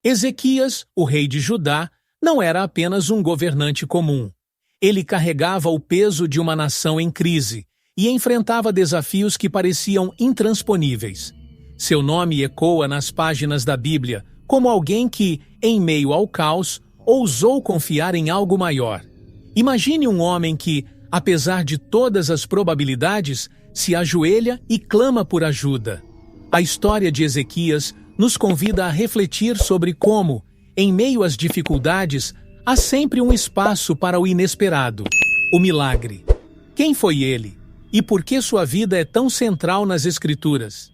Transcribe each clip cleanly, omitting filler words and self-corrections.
Ezequias, o rei de Judá, não era apenas um governante comum. Ele carregava o peso de uma nação em crise e enfrentava desafios que pareciam intransponíveis. Seu nome ecoa nas páginas da Bíblia como alguém que, em meio ao caos, ousou confiar em algo maior. Imagine um homem que, apesar de todas as probabilidades, se ajoelha e clama por ajuda. A história de Ezequias nos convida a refletir sobre como, em meio às dificuldades, há sempre um espaço para o inesperado, o milagre. Quem foi ele? E por que sua vida é tão central nas Escrituras?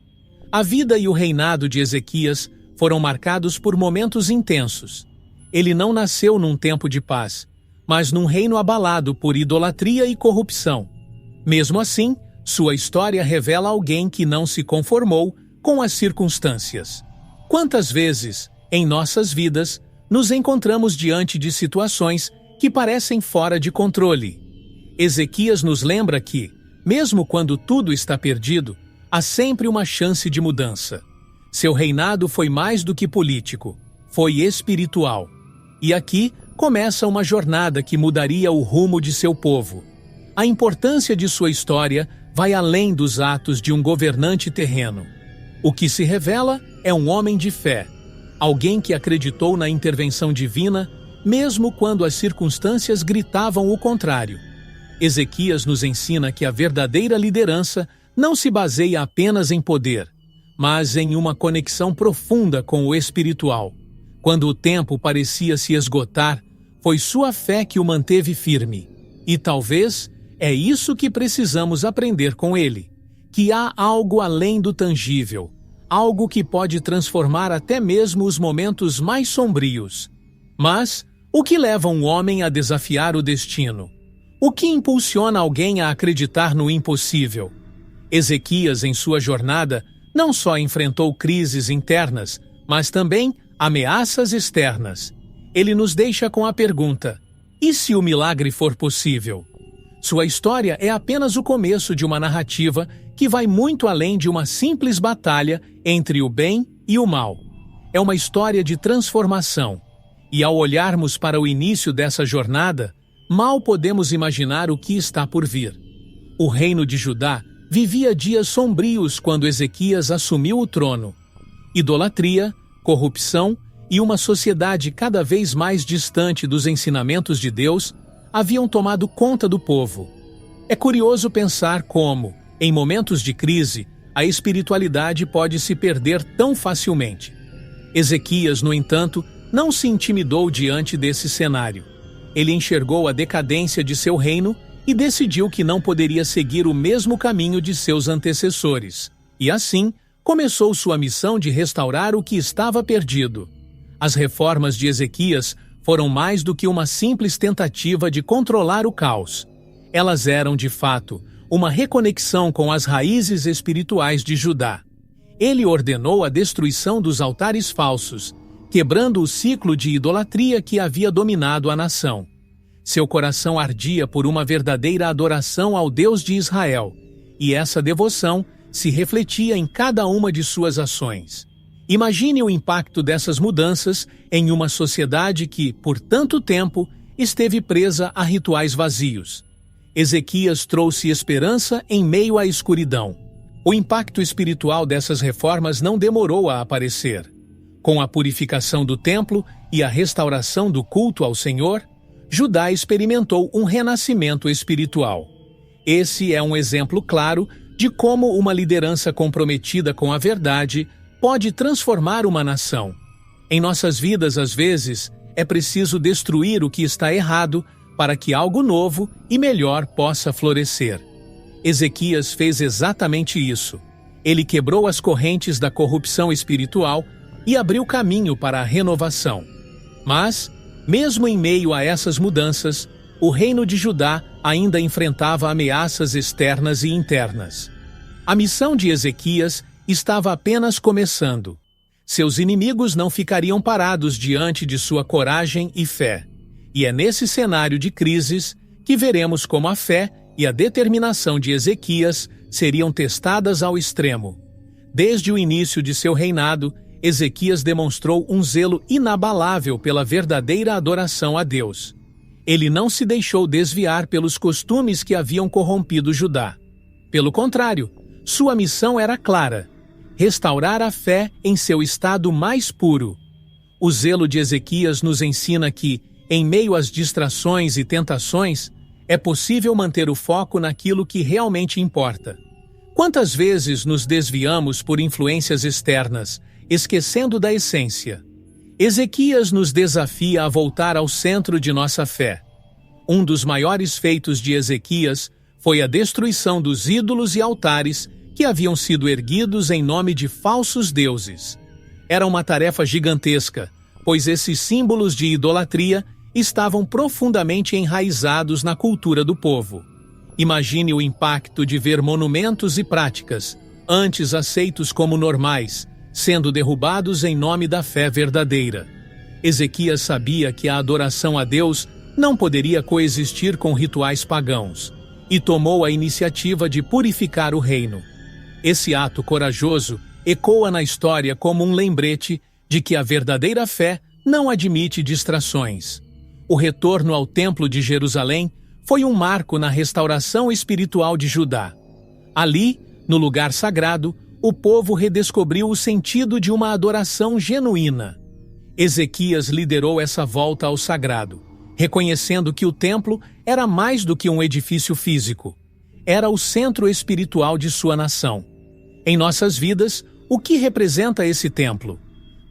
A vida e o reinado de Ezequias foram marcados por momentos intensos. Ele não nasceu num tempo de paz, mas num reino abalado por idolatria e corrupção. Mesmo assim, sua história revela alguém que não se conformou com as circunstâncias. Quantas vezes, em nossas vidas, nos encontramos diante de situações que parecem fora de controle? Ezequias nos lembra que, mesmo quando tudo está perdido, há sempre uma chance de mudança. Seu reinado foi mais do que político, foi espiritual. E aqui começa uma jornada que mudaria o rumo de seu povo. A importância de sua história vai além dos atos de um governante terreno. O que se revela é um homem de fé, alguém que acreditou na intervenção divina, mesmo quando as circunstâncias gritavam o contrário. Ezequias nos ensina que a verdadeira liderança não se baseia apenas em poder, mas em uma conexão profunda com o espiritual. Quando o tempo parecia se esgotar, foi sua fé que o manteve firme. E talvez é isso que precisamos aprender com ele, que há algo além do tangível, algo que pode transformar até mesmo os momentos mais sombrios. Mas o que leva um homem a desafiar o destino? O que impulsiona alguém a acreditar no impossível? Ezequias, em sua jornada, não só enfrentou crises internas, mas também ameaças externas. Ele nos deixa com a pergunta: e se o milagre for possível? Sua história é apenas o começo de uma narrativa que vai muito além de uma simples batalha entre o bem e o mal. É uma história de transformação. E ao olharmos para o início dessa jornada, mal podemos imaginar o que está por vir. O reino de Judá vivia dias sombrios quando Ezequias assumiu o trono. Idolatria, corrupção e uma sociedade cada vez mais distante dos ensinamentos de Deus haviam tomado conta do povo. É curioso pensar como, em momentos de crise, a espiritualidade pode se perder tão facilmente. Ezequias, no entanto, não se intimidou diante desse cenário. Ele enxergou a decadência de seu reino e decidiu que não poderia seguir o mesmo caminho de seus antecessores. E assim, começou sua missão de restaurar o que estava perdido. As reformas de Ezequias foram mais do que uma simples tentativa de controlar o caos. Elas eram, de fato, uma reconexão com as raízes espirituais de Judá. Ele ordenou a destruição dos altares falsos, quebrando o ciclo de idolatria que havia dominado a nação. Seu coração ardia por uma verdadeira adoração ao Deus de Israel, e essa devoção se refletia em cada uma de suas ações. Imagine o impacto dessas mudanças em uma sociedade que, por tanto tempo, esteve presa a rituais vazios. Ezequias trouxe esperança em meio à escuridão. O impacto espiritual dessas reformas não demorou a aparecer. Com a purificação do templo e a restauração do culto ao Senhor, Judá experimentou um renascimento espiritual. Esse é um exemplo claro de como uma liderança comprometida com a verdade pode transformar uma nação. Em nossas vidas, às vezes, é preciso destruir o que está errado para que algo novo e melhor possa florescer. Ezequias fez exatamente isso. Ele quebrou as correntes da corrupção espiritual e abriu caminho para a renovação. Mas, mesmo em meio a essas mudanças, o reino de Judá ainda enfrentava ameaças externas e internas. A missão de Ezequias estava apenas começando. Seus inimigos não ficariam parados diante de sua coragem e fé. E é nesse cenário de crises que veremos como a fé e a determinação de Ezequias seriam testadas ao extremo. Desde o início de seu reinado, Ezequias demonstrou um zelo inabalável pela verdadeira adoração a Deus. Ele não se deixou desviar pelos costumes que haviam corrompido Judá. Pelo contrário, sua missão era clara: restaurar a fé em seu estado mais puro. O zelo de Ezequias nos ensina que, em meio às distrações e tentações, é possível manter o foco naquilo que realmente importa. Quantas vezes nos desviamos por influências externas, esquecendo da essência? Ezequias nos desafia a voltar ao centro de nossa fé. Um dos maiores feitos de Ezequias foi a destruição dos ídolos e altares que haviam sido erguidos em nome de falsos deuses. Era uma tarefa gigantesca, pois esses símbolos de idolatria estavam profundamente enraizados na cultura do povo. Imagine o impacto de ver monumentos e práticas, antes aceitos como normais, sendo derrubados em nome da fé verdadeira. Ezequias sabia que a adoração a Deus não poderia coexistir com rituais pagãos, e tomou a iniciativa de purificar o reino. Esse ato corajoso ecoa na história como um lembrete de que a verdadeira fé não admite distrações. O retorno ao Templo de Jerusalém foi um marco na restauração espiritual de Judá. Ali, no lugar sagrado, o povo redescobriu o sentido de uma adoração genuína. Ezequias liderou essa volta ao sagrado, reconhecendo que o templo era mais do que um edifício físico. Era o centro espiritual de sua nação. Em nossas vidas, o que representa esse templo?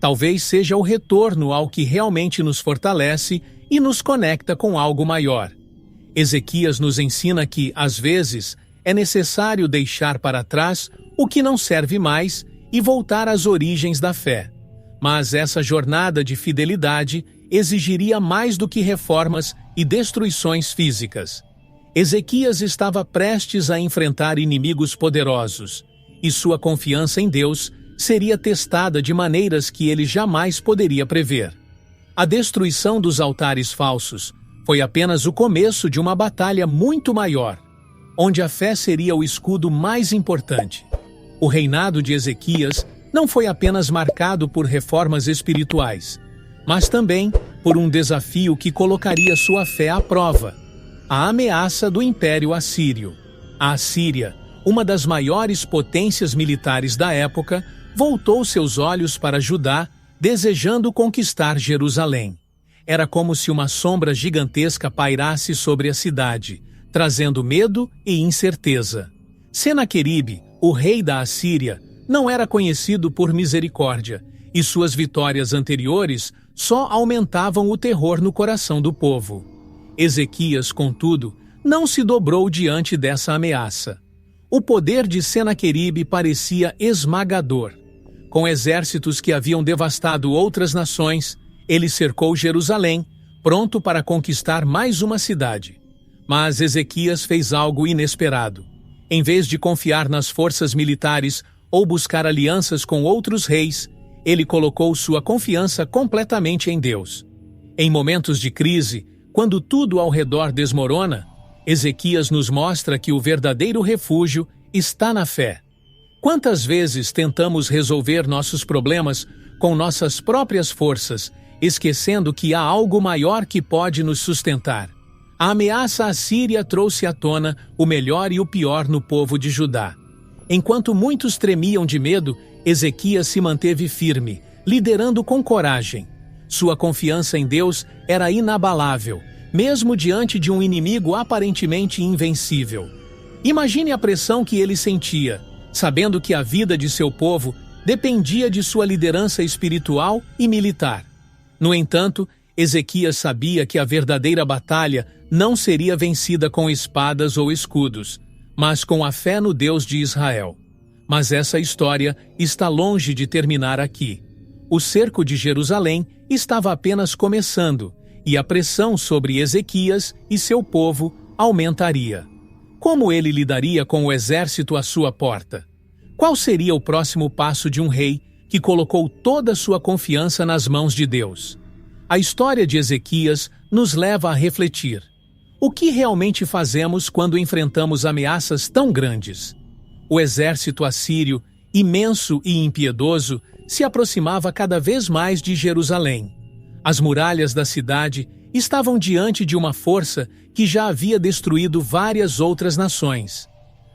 Talvez seja o retorno ao que realmente nos fortalece e nos conecta com algo maior. Ezequias nos ensina que, às vezes, é necessário deixar para trás o que não serve mais e voltar às origens da fé. Mas essa jornada de fidelidade exigiria mais do que reformas e destruições físicas. Ezequias estava prestes a enfrentar inimigos poderosos, e sua confiança em Deus seria testada de maneiras que ele jamais poderia prever. A destruição dos altares falsos foi apenas o começo de uma batalha muito maior, onde a fé seria o escudo mais importante. O reinado de Ezequias não foi apenas marcado por reformas espirituais, mas também por um desafio que colocaria sua fé à prova: a ameaça do Império Assírio. A Assíria, uma das maiores potências militares da época, voltou seus olhos para Judá, desejando conquistar Jerusalém. Era como se uma sombra gigantesca pairasse sobre a cidade, trazendo medo e incerteza. Senaqueribe, o rei da Assíria, não era conhecido por misericórdia, e suas vitórias anteriores só aumentavam o terror no coração do povo. Ezequias, contudo, não se dobrou diante dessa ameaça. O poder de Senaqueribe parecia esmagador. Com exércitos que haviam devastado outras nações, ele cercou Jerusalém, pronto para conquistar mais uma cidade. Mas Ezequias fez algo inesperado. Em vez de confiar nas forças militares ou buscar alianças com outros reis, ele colocou sua confiança completamente em Deus. Em momentos de crise, quando tudo ao redor desmorona, Ezequias nos mostra que o verdadeiro refúgio está na fé. Quantas vezes tentamos resolver nossos problemas com nossas próprias forças, esquecendo que há algo maior que pode nos sustentar? A ameaça assíria trouxe à tona o melhor e o pior no povo de Judá. Enquanto muitos tremiam de medo, Ezequias se manteve firme, liderando com coragem. Sua confiança em Deus era inabalável, mesmo diante de um inimigo aparentemente invencível. Imagine a pressão que ele sentia, sabendo que a vida de seu povo dependia de sua liderança espiritual e militar. No entanto, Ezequias sabia que a verdadeira batalha não seria vencida com espadas ou escudos, mas com a fé no Deus de Israel. Mas essa história está longe de terminar aqui. O cerco de Jerusalém estava apenas começando, e a pressão sobre Ezequias e seu povo aumentaria. Como ele lidaria com o exército à sua porta? Qual seria o próximo passo de um rei que colocou toda a sua confiança nas mãos de Deus? A história de Ezequias nos leva a refletir. O que realmente fazemos quando enfrentamos ameaças tão grandes? O exército assírio, imenso e impiedoso, se aproximava cada vez mais de Jerusalém. As muralhas da cidade estavam diante de uma força que já havia destruído várias outras nações.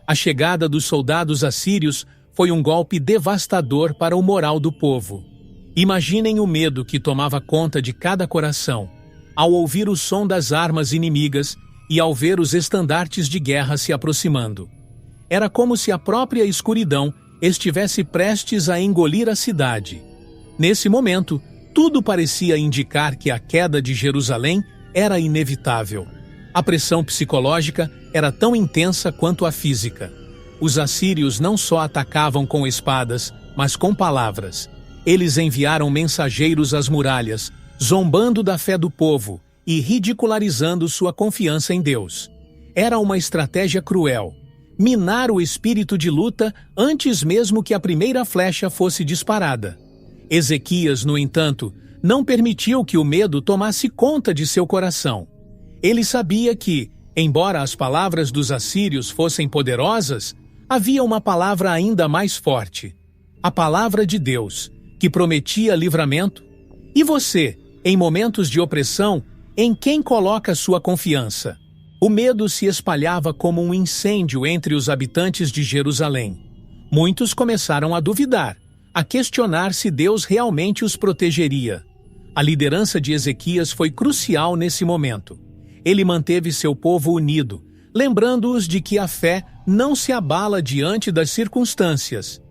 A chegada dos soldados assírios foi um golpe devastador para o moral do povo. Imaginem o medo que tomava conta de cada coração ao ouvir o som das armas inimigas e ao ver os estandartes de guerra se aproximando. Era como se a própria escuridão estivesse prestes a engolir a cidade. Nesse momento, tudo parecia indicar que a queda de Jerusalém era inevitável. A pressão psicológica era tão intensa quanto a física. Os assírios não só atacavam com espadas, mas com palavras. Eles enviaram mensageiros às muralhas, zombando da fé do povo e ridicularizando sua confiança em Deus. Era uma estratégia cruel. Minar o espírito de luta antes mesmo que a primeira flecha fosse disparada. Ezequias, no entanto, não permitiu que o medo tomasse conta de seu coração. Ele sabia que, embora as palavras dos assírios fossem poderosas, havia uma palavra ainda mais forte: a palavra de Deus, que prometia livramento. E você, em momentos de opressão, em quem coloca sua confiança? O medo se espalhava como um incêndio entre os habitantes de Jerusalém. Muitos começaram a duvidar, a questionar se Deus realmente os protegeria. A liderança de Ezequias foi crucial nesse momento. Ele manteve seu povo unido, lembrando-os de que a fé não se abala diante das circunstâncias.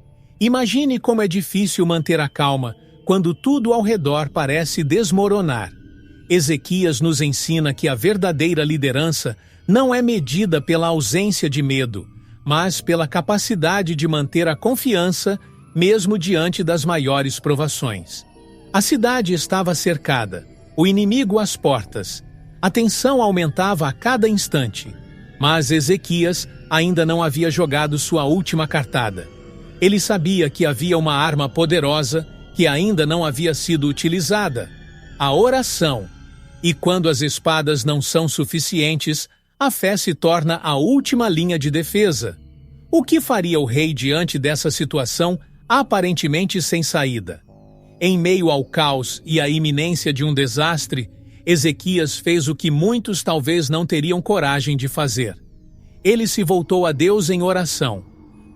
Imagine como é difícil manter a calma quando tudo ao redor parece desmoronar. Ezequias nos ensina que a verdadeira liderança não é medida pela ausência de medo, mas pela capacidade de manter a confiança mesmo diante das maiores provações. A cidade estava cercada, o inimigo às portas. A tensão aumentava a cada instante, mas Ezequias ainda não havia jogado sua última cartada. Ele sabia que havia uma arma poderosa que ainda não havia sido utilizada: a oração. E quando as espadas não são suficientes, a fé se torna a última linha de defesa. O que faria o rei diante dessa situação aparentemente sem saída? Em meio ao caos e à iminência de um desastre, Ezequias fez o que muitos talvez não teriam coragem de fazer. Ele se voltou a Deus em oração.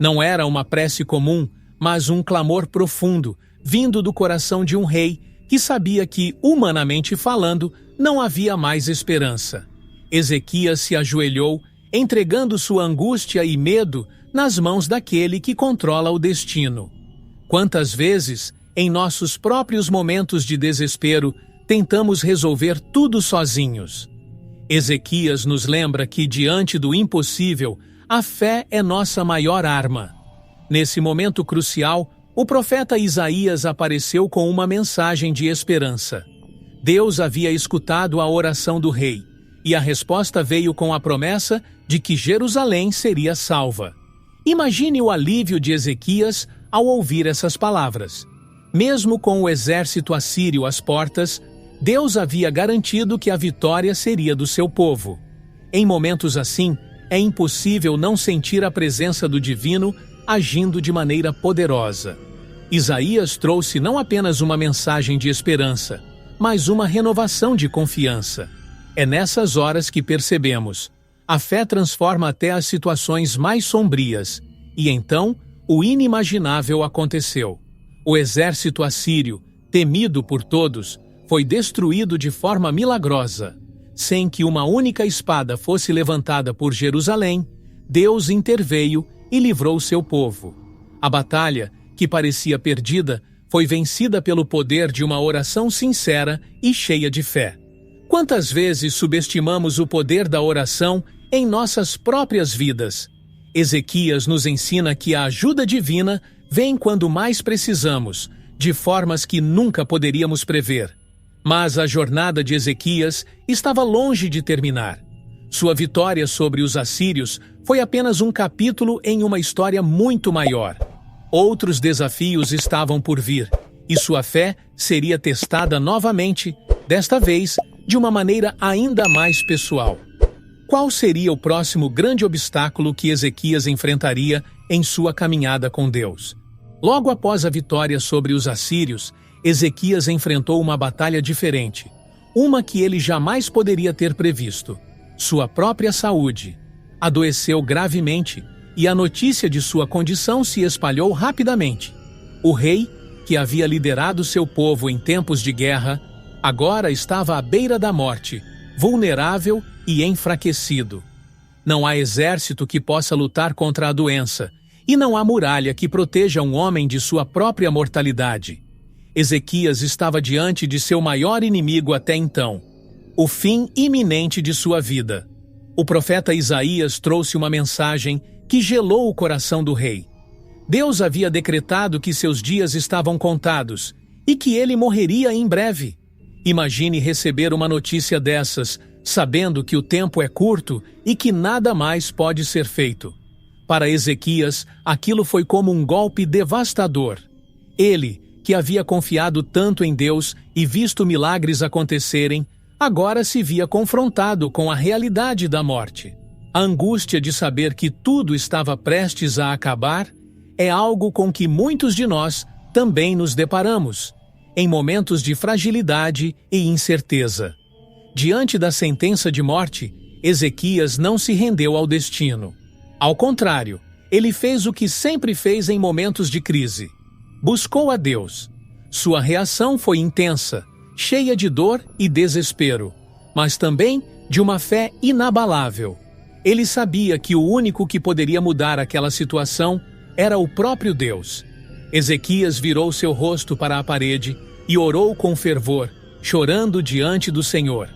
Não era uma prece comum, mas um clamor profundo, vindo do coração de um rei que sabia que, humanamente falando, não havia mais esperança. Ezequias se ajoelhou, entregando sua angústia e medo nas mãos daquele que controla o destino. Quantas vezes, em nossos próprios momentos de desespero, tentamos resolver tudo sozinhos? Ezequias nos lembra que, diante do impossível, a fé é nossa maior arma. Nesse momento crucial, o profeta Isaías apareceu com uma mensagem de esperança. Deus havia escutado a oração do rei, e a resposta veio com a promessa de que Jerusalém seria salva. Imagine o alívio de Ezequias ao ouvir essas palavras. Mesmo com o exército assírio às portas, Deus havia garantido que a vitória seria do seu povo. Em momentos assim, é impossível não sentir a presença do divino agindo de maneira poderosa. Isaías trouxe não apenas uma mensagem de esperança, mas uma renovação de confiança. É nessas horas que percebemos: a fé transforma até as situações mais sombrias, e então o inimaginável aconteceu. O exército assírio, temido por todos, foi destruído de forma milagrosa. Sem que uma única espada fosse levantada por Jerusalém, Deus interveio e livrou seu povo. A batalha, que parecia perdida, foi vencida pelo poder de uma oração sincera e cheia de fé. Quantas vezes subestimamos o poder da oração em nossas próprias vidas? Ezequias nos ensina que a ajuda divina vem quando mais precisamos, de formas que nunca poderíamos prever. Mas a jornada de Ezequias estava longe de terminar. Sua vitória sobre os assírios foi apenas um capítulo em uma história muito maior. Outros desafios estavam por vir, e sua fé seria testada novamente, desta vez de uma maneira ainda mais pessoal. Qual seria o próximo grande obstáculo que Ezequias enfrentaria em sua caminhada com Deus? Logo após a vitória sobre os assírios, Ezequias enfrentou uma batalha diferente, uma que ele jamais poderia ter previsto: sua própria saúde. Adoeceu gravemente e a notícia de sua condição se espalhou rapidamente. O rei, que havia liderado seu povo em tempos de guerra, agora estava à beira da morte, vulnerável e enfraquecido. Não há exército que possa lutar contra a doença, e não há muralha que proteja um homem de sua própria mortalidade. Ezequias estava diante de seu maior inimigo até então, o fim iminente de sua vida. O profeta Isaías trouxe uma mensagem que gelou o coração do rei. Deus havia decretado que seus dias estavam contados e que ele morreria em breve. Imagine receber uma notícia dessas, sabendo que o tempo é curto e que nada mais pode ser feito. Para Ezequias, aquilo foi como um golpe devastador. Ele, que havia confiado tanto em Deus e visto milagres acontecerem, agora se via confrontado com a realidade da morte. A angústia de saber que tudo estava prestes a acabar é algo com que muitos de nós também nos deparamos, em momentos de fragilidade e incerteza. Diante da sentença de morte, Ezequias não se rendeu ao destino. Ao contrário, ele fez o que sempre fez em momentos de crise: buscou a Deus. Sua reação foi intensa, cheia de dor e desespero, mas também de uma fé inabalável. Ele sabia que o único que poderia mudar aquela situação era o próprio Deus. Ezequias virou seu rosto para a parede e orou com fervor, chorando diante do Senhor.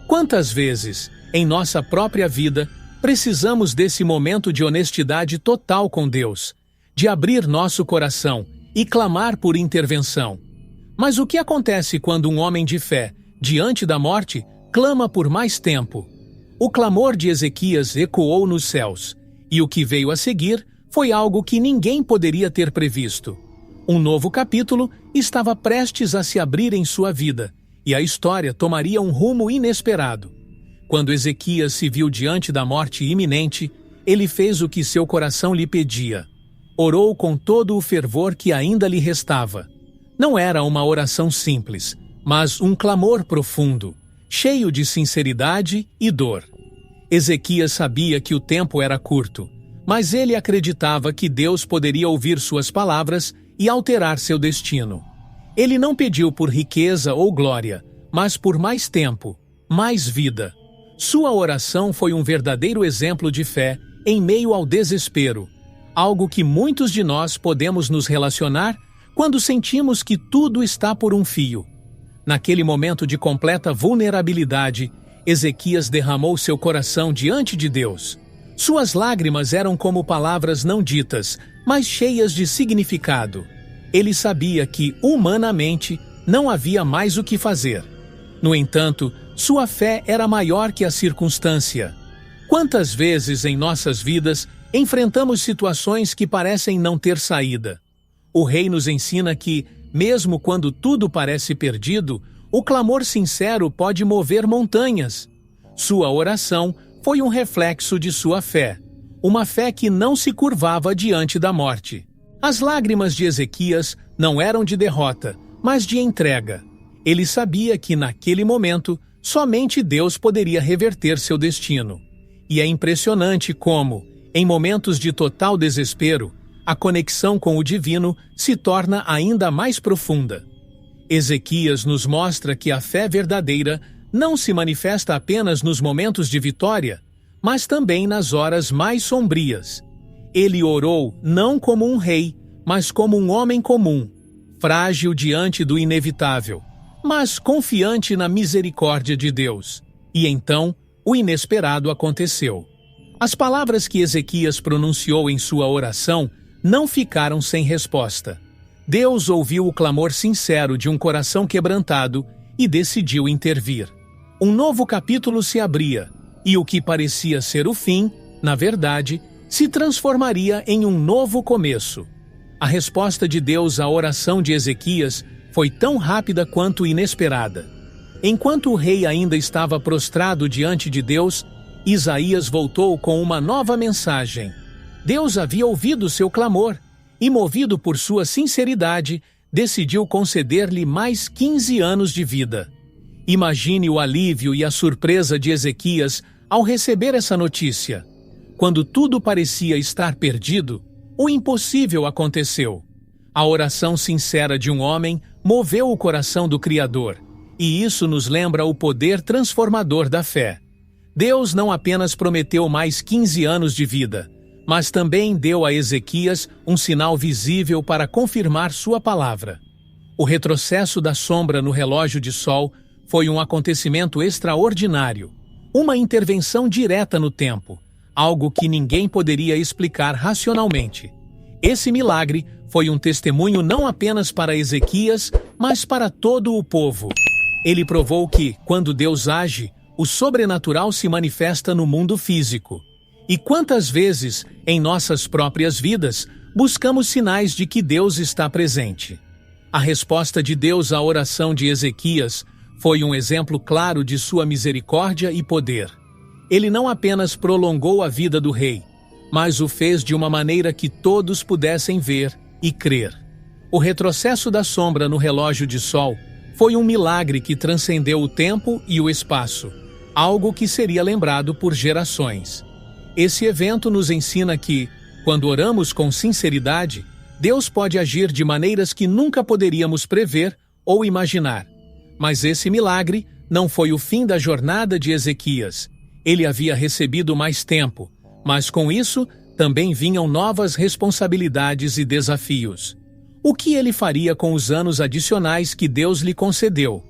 Quantas vezes, em nossa própria vida, precisamos desse momento de honestidade total com Deus, de abrir nosso coração e clamar por intervenção. Mas o que acontece quando um homem de fé, diante da morte, clama por mais tempo? O clamor de Ezequias ecoou nos céus, e o que veio a seguir foi algo que ninguém poderia ter previsto. Um novo capítulo estava prestes a se abrir em sua vida, e a história tomaria um rumo inesperado. Quando Ezequias se viu diante da morte iminente, ele fez o que seu coração lhe pedia. Orou com todo o fervor que ainda lhe restava. Não era uma oração simples, mas um clamor profundo, cheio de sinceridade e dor. Ezequias sabia que o tempo era curto, mas ele acreditava que Deus poderia ouvir suas palavras e alterar seu destino. Ele não pediu por riqueza ou glória, mas por mais tempo, mais vida. Sua oração foi um verdadeiro exemplo de fé em meio ao desespero, algo que muitos de nós podemos nos relacionar quando sentimos que tudo está por um fio. Naquele momento de completa vulnerabilidade, Ezequias derramou seu coração diante de Deus. Suas lágrimas eram como palavras não ditas, mas cheias de significado. Ele sabia que, humanamente, não havia mais o que fazer. No entanto, sua fé era maior que a circunstância. Quantas vezes em nossas vidas enfrentamos situações que parecem não ter saída? O rei nos ensina que, mesmo quando tudo parece perdido, o clamor sincero pode mover montanhas. Sua oração foi um reflexo de sua fé, uma fé que não se curvava diante da morte. As lágrimas de Ezequias não eram de derrota, mas de entrega. Ele sabia que, naquele momento, somente Deus poderia reverter seu destino. E é impressionante como, em momentos de total desespero, a conexão com o divino se torna ainda mais profunda. Ezequias nos mostra que a fé verdadeira não se manifesta apenas nos momentos de vitória, mas também nas horas mais sombrias. Ele orou não como um rei, mas como um homem comum, frágil diante do inevitável, mas confiante na misericórdia de Deus. E então, o inesperado aconteceu. As palavras que Ezequias pronunciou em sua oração não ficaram sem resposta. Deus ouviu o clamor sincero de um coração quebrantado e decidiu intervir. Um novo capítulo se abria, e o que parecia ser o fim, na verdade, se transformaria em um novo começo. A resposta de Deus à oração de Ezequias foi tão rápida quanto inesperada. Enquanto o rei ainda estava prostrado diante de Deus, Isaías voltou com uma nova mensagem. Deus havia ouvido seu clamor, e, movido por sua sinceridade, decidiu conceder-lhe mais 15 anos de vida. Imagine o alívio e a surpresa de Ezequias ao receber essa notícia. Quando tudo parecia estar perdido, o impossível aconteceu. A oração sincera de um homem moveu o coração do Criador, e isso nos lembra o poder transformador da fé. Deus não apenas prometeu mais 15 anos de vida, mas também deu a Ezequias um sinal visível para confirmar sua palavra. O retrocesso da sombra no relógio de sol foi um acontecimento extraordinário, uma intervenção direta no tempo, algo que ninguém poderia explicar racionalmente. Esse milagre foi um testemunho não apenas para Ezequias, mas para todo o povo. Ele provou que, quando Deus age, o sobrenatural se manifesta no mundo físico. E quantas vezes, em nossas próprias vidas, buscamos sinais de que Deus está presente? A resposta de Deus à oração de Ezequias foi um exemplo claro de sua misericórdia e poder. Ele não apenas prolongou a vida do rei, mas o fez de uma maneira que todos pudessem ver e crer. O retrocesso da sombra no relógio de sol foi um milagre que transcendeu o tempo e o espaço, algo que seria lembrado por gerações. Esse evento nos ensina que, quando oramos com sinceridade, Deus pode agir de maneiras que nunca poderíamos prever ou imaginar. Mas esse milagre não foi o fim da jornada de Ezequias. Ele havia recebido mais tempo, mas com isso também vinham novas responsabilidades e desafios. O que ele faria com os anos adicionais que Deus lhe concedeu?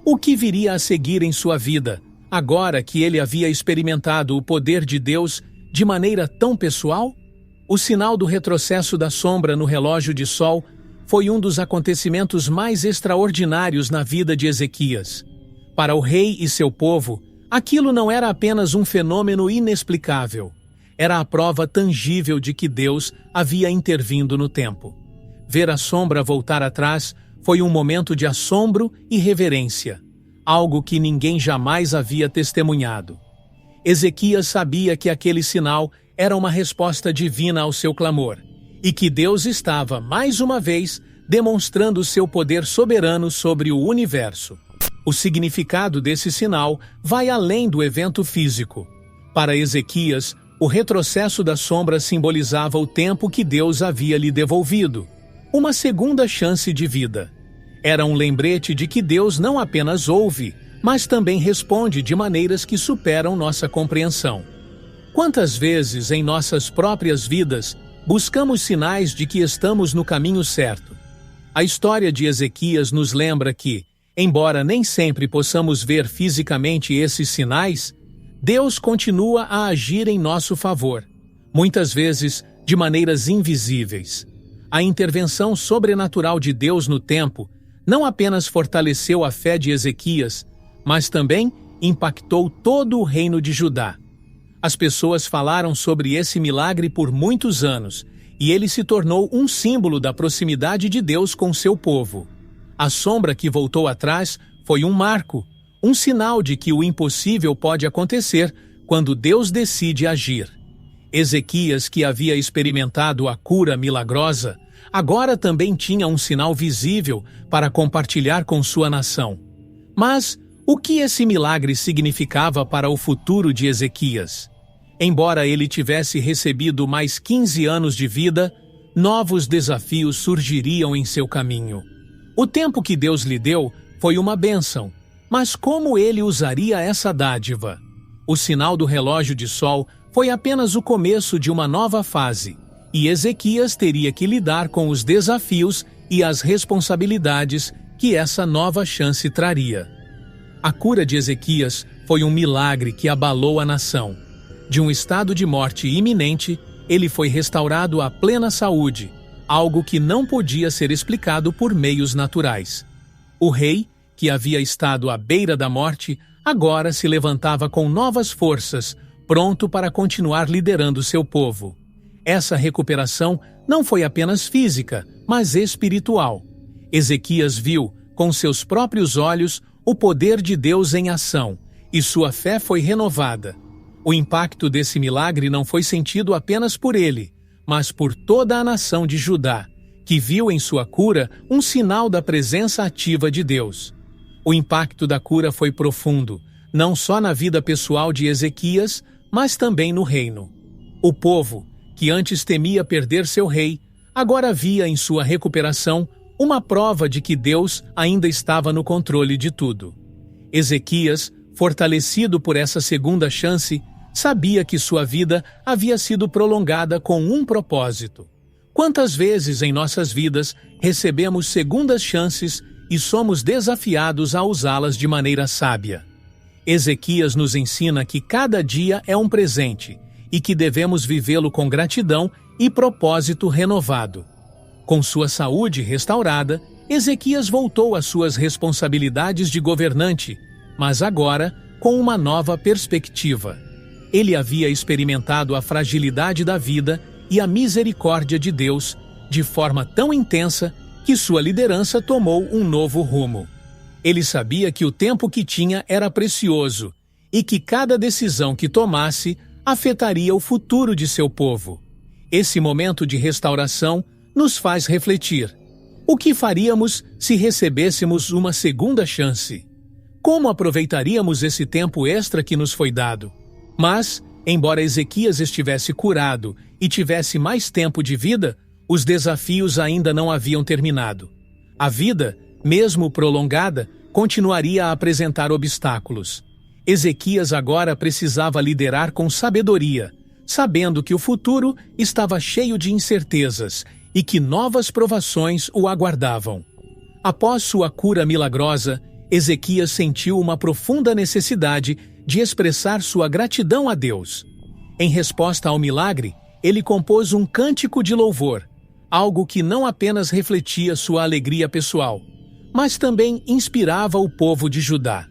O que viria a seguir em sua vida, agora que ele havia experimentado o poder de Deus de maneira tão pessoal? O sinal do retrocesso da sombra no relógio de sol foi um dos acontecimentos mais extraordinários na vida de Ezequias. Para o rei e seu povo, aquilo não era apenas um fenômeno inexplicável. Era a prova tangível de que Deus havia intervindo no tempo. Ver a sombra voltar atrás foi um momento de assombro e reverência, algo que ninguém jamais havia testemunhado. Ezequias sabia que aquele sinal era uma resposta divina ao seu clamor, e que Deus estava, mais uma vez, demonstrando seu poder soberano sobre o universo. O significado desse sinal vai além do evento físico. Para Ezequias, o retrocesso da sombra simbolizava o tempo que Deus havia lhe devolvido, uma segunda chance de vida. Era um lembrete de que Deus não apenas ouve, mas também responde de maneiras que superam nossa compreensão. Quantas vezes em nossas próprias vidas buscamos sinais de que estamos no caminho certo? A história de Ezequias nos lembra que, embora nem sempre possamos ver fisicamente esses sinais, Deus continua a agir em nosso favor, muitas vezes de maneiras invisíveis. A intervenção sobrenatural de Deus no tempo não apenas fortaleceu a fé de Ezequias, mas também impactou todo o reino de Judá. As pessoas falaram sobre esse milagre por muitos anos, e ele se tornou um símbolo da proximidade de Deus com seu povo. A sombra que voltou atrás foi um marco, um sinal de que o impossível pode acontecer quando Deus decide agir. Ezequias, que havia experimentado a cura milagrosa, agora também tinha um sinal visível para compartilhar com sua nação. Mas o que esse milagre significava para o futuro de Ezequias? Embora ele tivesse recebido mais 15 anos de vida, novos desafios surgiriam em seu caminho. O tempo que Deus lhe deu foi uma bênção, mas como ele usaria essa dádiva? O sinal do relógio de sol foi apenas o começo de uma nova fase, e Ezequias teria que lidar com os desafios e as responsabilidades que essa nova chance traria. A cura de Ezequias foi um milagre que abalou a nação. De um estado de morte iminente, ele foi restaurado à plena saúde, algo que não podia ser explicado por meios naturais. O rei, que havia estado à beira da morte, agora se levantava com novas forças, pronto para continuar liderando seu povo. Essa recuperação não foi apenas física, mas espiritual. Ezequias viu, com seus próprios olhos, o poder de Deus em ação, e sua fé foi renovada. O impacto desse milagre não foi sentido apenas por ele, mas por toda a nação de Judá, que viu em sua cura um sinal da presença ativa de Deus. O impacto da cura foi profundo, não só na vida pessoal de Ezequias, mas também no reino. O povo, que antes temia perder seu rei, agora via em sua recuperação uma prova de que Deus ainda estava no controle de tudo. Ezequias, fortalecido por essa segunda chance, sabia que sua vida havia sido prolongada com um propósito. Quantas vezes em nossas vidas recebemos segundas chances e somos desafiados a usá-las de maneira sábia? Ezequias nos ensina que cada dia é um presente e que devemos vivê-lo com gratidão e propósito renovado. Com sua saúde restaurada, Ezequias voltou às suas responsabilidades de governante, mas agora com uma nova perspectiva. Ele havia experimentado a fragilidade da vida e a misericórdia de Deus de forma tão intensa que sua liderança tomou um novo rumo. Ele sabia que o tempo que tinha era precioso e que cada decisão que tomasse afetaria o futuro de seu povo. Esse momento de restauração nos faz refletir. O que faríamos se recebêssemos uma segunda chance? Como aproveitaríamos esse tempo extra que nos foi dado? Mas, embora Ezequias estivesse curado e tivesse mais tempo de vida, os desafios ainda não haviam terminado. A vida, mesmo prolongada, continuaria a apresentar obstáculos. Ezequias agora precisava liderar com sabedoria, sabendo que o futuro estava cheio de incertezas e que novas provações o aguardavam. Após sua cura milagrosa, Ezequias sentiu uma profunda necessidade de expressar sua gratidão a Deus. Em resposta ao milagre, ele compôs um cântico de louvor, algo que não apenas refletia sua alegria pessoal, mas também inspirava o povo de Judá.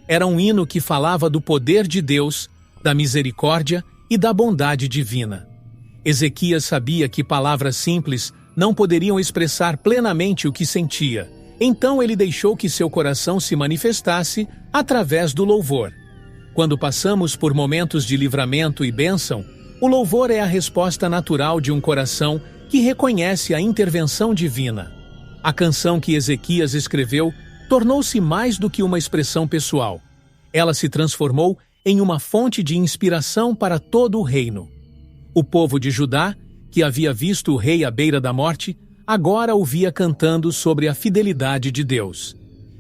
Era um hino que falava do poder de Deus, da misericórdia e da bondade divina. Ezequias sabia que palavras simples não poderiam expressar plenamente o que sentia, então ele deixou que seu coração se manifestasse através do louvor. Quando passamos por momentos de livramento e bênção, o louvor é a resposta natural de um coração que reconhece a intervenção divina. A canção que Ezequias escreveu tornou-se mais do que uma expressão pessoal. Ela se transformou em uma fonte de inspiração para todo o reino. O povo de Judá, que havia visto o rei à beira da morte, agora o via cantando sobre a fidelidade de Deus.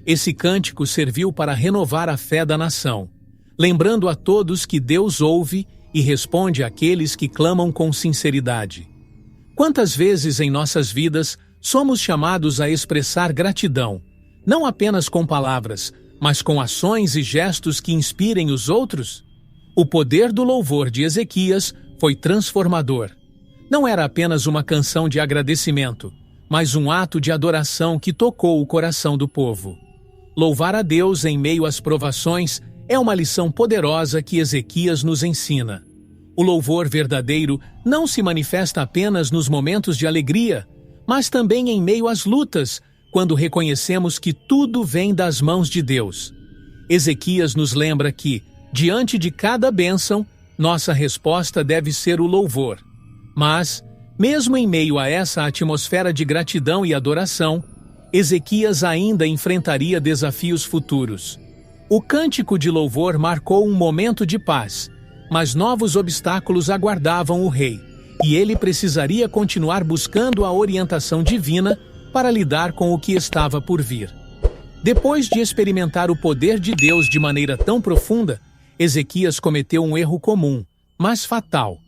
Esse cântico serviu para renovar a fé da nação, lembrando a todos que Deus ouve e responde àqueles que clamam com sinceridade. Quantas vezes em nossas vidas somos chamados a expressar gratidão, não apenas com palavras, mas com ações e gestos que inspirem os outros? O poder do louvor de Ezequias foi transformador. Não era apenas uma canção de agradecimento, mas um ato de adoração que tocou o coração do povo. Louvar a Deus em meio às provações é uma lição poderosa que Ezequias nos ensina. O louvor verdadeiro não se manifesta apenas nos momentos de alegria, mas também em meio às lutas, quando reconhecemos que tudo vem das mãos de Deus. Ezequias nos lembra que, diante de cada bênção, nossa resposta deve ser o louvor. Mas, mesmo em meio a essa atmosfera de gratidão e adoração, Ezequias ainda enfrentaria desafios futuros. O cântico de louvor marcou um momento de paz, mas novos obstáculos aguardavam o rei, e ele precisaria continuar buscando a orientação divina para lidar com o que estava por vir. Depois de experimentar o poder de Deus de maneira tão profunda, Ezequias cometeu um erro comum, mas fatal.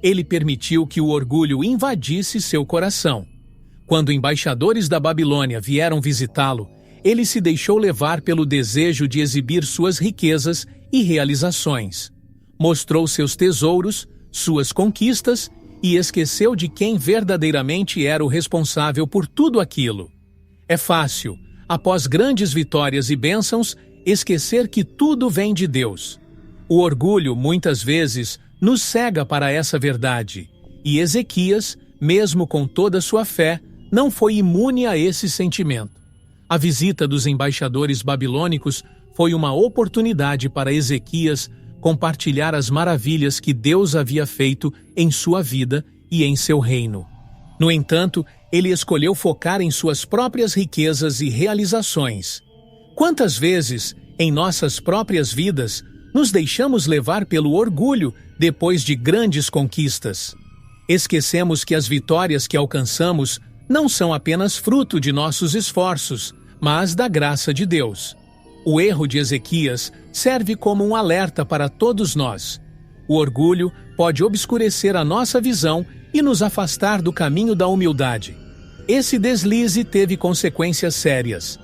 Ele permitiu que o orgulho invadisse seu coração. Quando embaixadores da Babilônia vieram visitá-lo, ele se deixou levar pelo desejo de exibir suas riquezas e realizações. Mostrou seus tesouros, suas conquistas e esqueceu de quem verdadeiramente era o responsável por tudo aquilo. É fácil, após grandes vitórias e bênçãos, esquecer que tudo vem de Deus. O orgulho, muitas vezes, nos cega para essa verdade, e Ezequias, mesmo com toda sua fé, não foi imune a esse sentimento. A visita dos embaixadores babilônicos foi uma oportunidade para Ezequias compartilhar as maravilhas que Deus havia feito em sua vida e em seu reino. No entanto, ele escolheu focar em suas próprias riquezas e realizações. Quantas vezes, em nossas próprias vidas, nos deixamos levar pelo orgulho depois de grandes conquistas? Esquecemos que as vitórias que alcançamos não são apenas fruto de nossos esforços, mas da graça de Deus. O erro de Ezequias serve como um alerta para todos nós. O orgulho pode obscurecer a nossa visão e nos afastar do caminho da humildade. Esse deslize teve consequências sérias.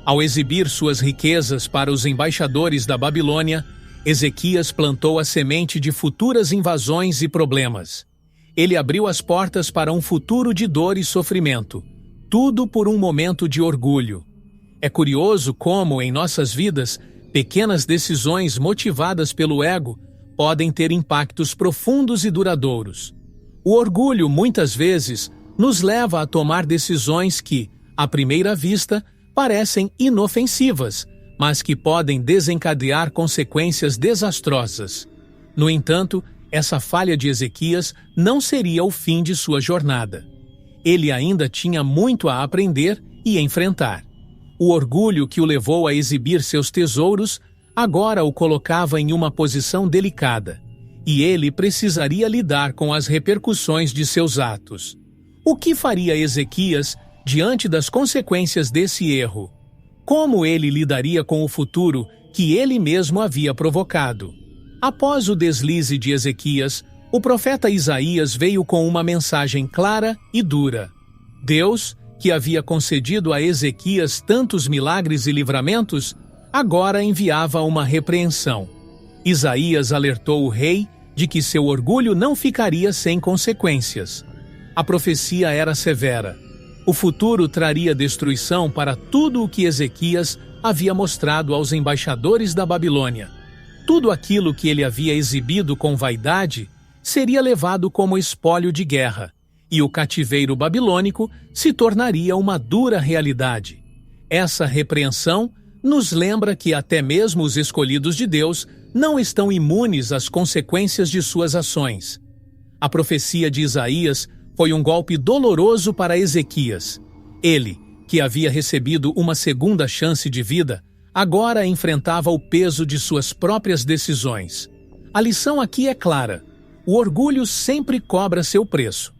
Ao exibir suas riquezas para os embaixadores da Babilônia, Ezequias plantou a semente de futuras invasões e problemas. Ele abriu as portas para um futuro de dor e sofrimento, tudo por um momento de orgulho. É curioso como, em nossas vidas, pequenas decisões motivadas pelo ego podem ter impactos profundos e duradouros. O orgulho, muitas vezes, nos leva a tomar decisões que, à primeira vista, parecem inofensivas, mas que podem desencadear consequências desastrosas. No entanto, essa falha de Ezequias não seria o fim de sua jornada. Ele ainda tinha muito a aprender e enfrentar. O orgulho que o levou a exibir seus tesouros agora o colocava em uma posição delicada, e ele precisaria lidar com as repercussões de seus atos. O que faria Ezequias diante das consequências desse erro? Como ele lidaria com o futuro que ele mesmo havia provocado? Após o deslize de Ezequias, o profeta Isaías veio com uma mensagem clara e dura. Deus, que havia concedido a Ezequias tantos milagres e livramentos, agora enviava uma repreensão. Isaías alertou o rei de que seu orgulho não ficaria sem consequências. A profecia era severa. O futuro traria destruição para tudo o que Ezequias havia mostrado aos embaixadores da Babilônia. Tudo aquilo que ele havia exibido com vaidade seria levado como espólio de guerra, e o cativeiro babilônico se tornaria uma dura realidade. Essa repreensão nos lembra que até mesmo os escolhidos de Deus não estão imunes às consequências de suas ações. A profecia de Isaías foi um golpe doloroso para Ezequias. Ele, que havia recebido uma segunda chance de vida, agora enfrentava o peso de suas próprias decisões. A lição aqui é clara: o orgulho sempre cobra seu preço.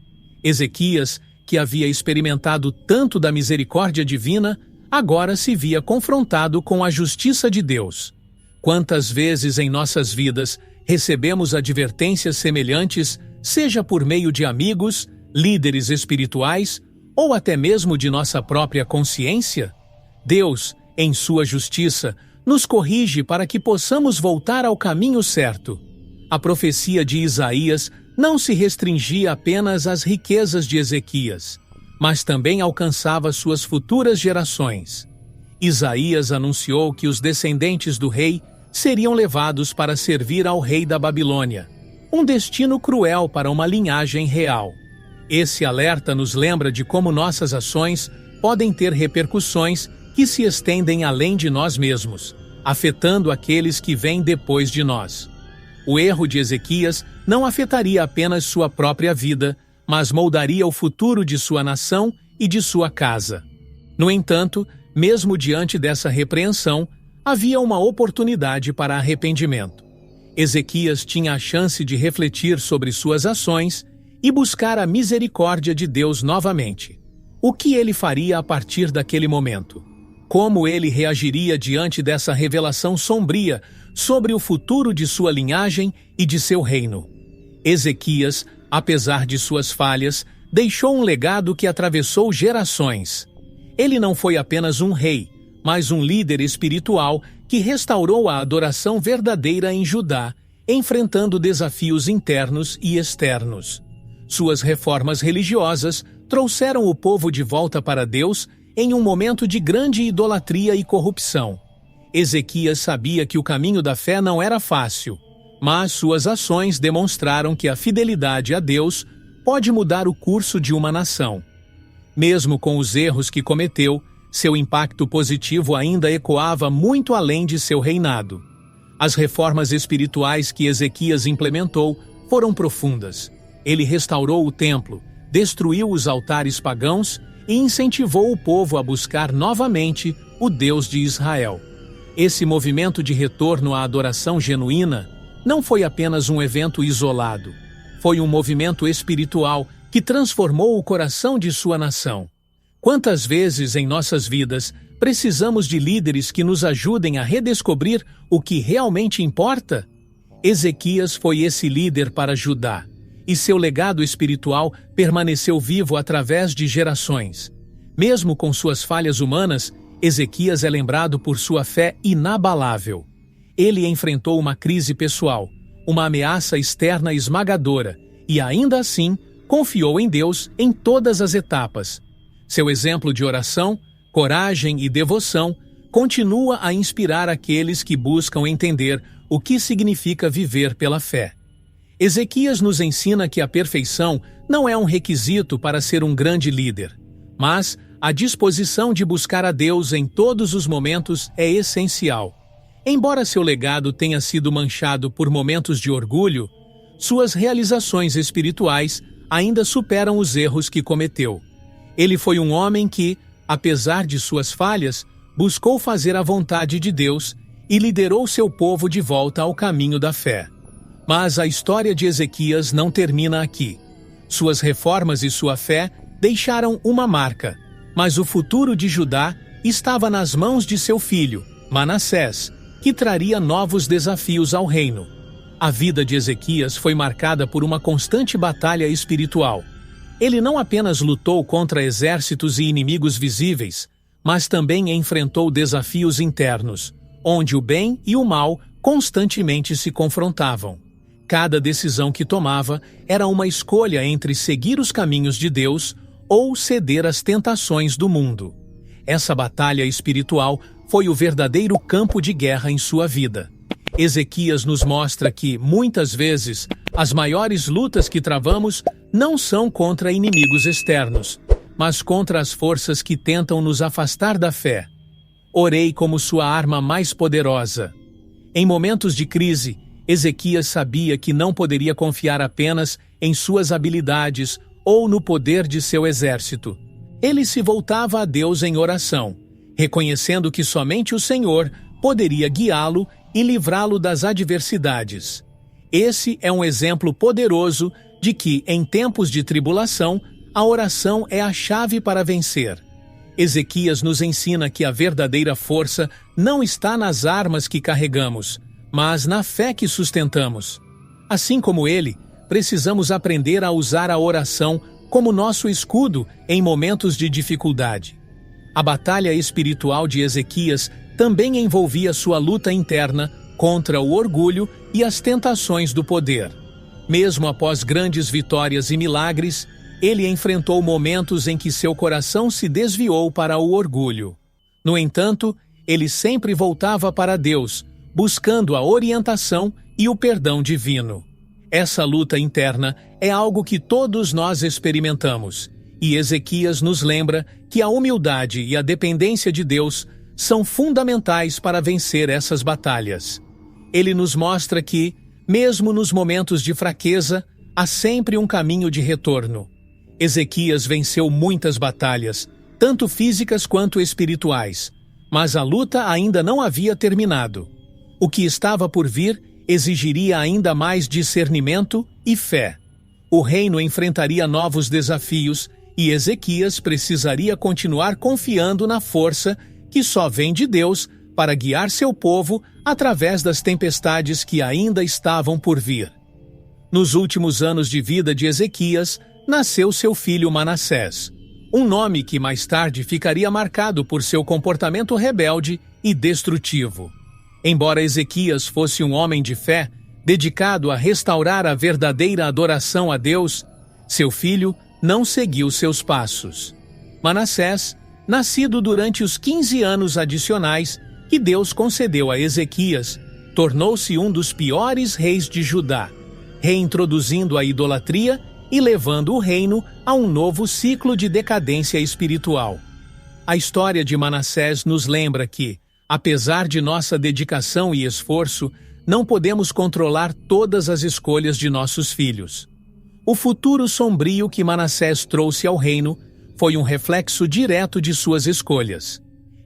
Ezequias, que havia experimentado tanto da misericórdia divina, agora se via confrontado com a justiça de Deus. Quantas vezes em nossas vidas recebemos advertências semelhantes, seja por meio de amigos, líderes espirituais ou até mesmo de nossa própria consciência? Deus, em sua justiça, nos corrige para que possamos voltar ao caminho certo. A profecia de Isaías não se restringia apenas às riquezas de Ezequias, mas também alcançava suas futuras gerações. Isaías anunciou que os descendentes do rei seriam levados para servir ao rei da Babilônia, um destino cruel para uma linhagem real. Esse alerta nos lembra de como nossas ações podem ter repercussões que se estendem além de nós mesmos, afetando aqueles que vêm depois de nós. O erro de Ezequias não afetaria apenas sua própria vida, mas moldaria o futuro de sua nação e de sua casa. No entanto, mesmo diante dessa repreensão, havia uma oportunidade para arrependimento. Ezequias tinha a chance de refletir sobre suas ações e buscar a misericórdia de Deus novamente. O que ele faria a partir daquele momento? Como ele reagiria diante dessa revelação sombria sobre o futuro de sua linhagem e de seu reino? Ezequias, apesar de suas falhas, deixou um legado que atravessou gerações. Ele não foi apenas um rei, mas um líder espiritual que restaurou a adoração verdadeira em Judá, enfrentando desafios internos e externos. Suas reformas religiosas trouxeram o povo de volta para Deus em um momento de grande idolatria e corrupção. Ezequias sabia que o caminho da fé não era fácil, mas suas ações demonstraram que a fidelidade a Deus pode mudar o curso de uma nação. Mesmo com os erros que cometeu, seu impacto positivo ainda ecoava muito além de seu reinado. As reformas espirituais que Ezequias implementou foram profundas. Ele restaurou o templo, destruiu os altares pagãos e incentivou o povo a buscar novamente o Deus de Israel. Esse movimento de retorno à adoração genuína não foi apenas um evento isolado. Foi um movimento espiritual que transformou o coração de sua nação. Quantas vezes em nossas vidas precisamos de líderes que nos ajudem a redescobrir o que realmente importa? Ezequias foi esse líder para Judá, e seu legado espiritual permaneceu vivo através de gerações. Mesmo com suas falhas humanas, Ezequias é lembrado por sua fé inabalável. Ele enfrentou uma crise pessoal, uma ameaça externa esmagadora, e ainda assim confiou em Deus em todas as etapas. Seu exemplo de oração, coragem e devoção continua a inspirar aqueles que buscam entender o que significa viver pela fé. Ezequias nos ensina que a perfeição não é um requisito para ser um grande líder, mas a disposição de buscar a Deus em todos os momentos é essencial. Embora seu legado tenha sido manchado por momentos de orgulho, suas realizações espirituais ainda superam os erros que cometeu. Ele foi um homem que, apesar de suas falhas, buscou fazer a vontade de Deus e liderou seu povo de volta ao caminho da fé. Mas a história de Ezequias não termina aqui. Suas reformas e sua fé deixaram uma marca, mas o futuro de Judá estava nas mãos de seu filho, Manassés, que traria novos desafios ao reino. A vida de Ezequias foi marcada por uma constante batalha espiritual. Ele não apenas lutou contra exércitos e inimigos visíveis, mas também enfrentou desafios internos, onde o bem e o mal constantemente se confrontavam. Cada decisão que tomava era uma escolha entre seguir os caminhos de Deus ou ceder às tentações do mundo. Essa batalha espiritual foi o verdadeiro campo de guerra em sua vida. Ezequias nos mostra que, muitas vezes, as maiores lutas que travamos não são contra inimigos externos, mas contra as forças que tentam nos afastar da fé. Orei como sua arma mais poderosa. Em momentos de crise, Ezequias sabia que não poderia confiar apenas em suas habilidades ou no poder de seu exército. Ele se voltava a Deus em oração, reconhecendo que somente o Senhor poderia guiá-lo e livrá-lo das adversidades. Esse é um exemplo poderoso de que, em tempos de tribulação, a oração é a chave para vencer. Ezequias nos ensina que a verdadeira força não está nas armas que carregamos, mas na fé que sustentamos. Assim como ele, precisamos aprender a usar a oração como nosso escudo em momentos de dificuldade. A batalha espiritual de Ezequias também envolvia sua luta interna contra o orgulho e as tentações do poder. Mesmo após grandes vitórias e milagres, ele enfrentou momentos em que seu coração se desviou para o orgulho. No entanto, ele sempre voltava para Deus, buscando a orientação e o perdão divino. Essa luta interna é algo que todos nós experimentamos, e Ezequias nos lembra que a humildade e a dependência de Deus são fundamentais para vencer essas batalhas. Ele nos mostra que, mesmo nos momentos de fraqueza, há sempre um caminho de retorno. Ezequias venceu muitas batalhas, tanto físicas quanto espirituais, mas a luta ainda não havia terminado. O que estava por vir exigiria ainda mais discernimento e fé. O reino enfrentaria novos desafios e Ezequias precisaria continuar confiando na força que só vem de Deus para guiar seu povo através das tempestades que ainda estavam por vir. Nos últimos anos de vida de Ezequias, nasceu seu filho Manassés, um nome que mais tarde ficaria marcado por seu comportamento rebelde e destrutivo. Embora Ezequias fosse um homem de fé, dedicado a restaurar a verdadeira adoração a Deus, seu filho não seguiu seus passos. Manassés, nascido durante os 15 anos adicionais que Deus concedeu a Ezequias, tornou-se um dos piores reis de Judá, reintroduzindo a idolatria e levando o reino a um novo ciclo de decadência espiritual. A história de Manassés nos lembra que, apesar de nossa dedicação e esforço, não podemos controlar todas as escolhas de nossos filhos. O futuro sombrio que Manassés trouxe ao reino foi um reflexo direto de suas escolhas.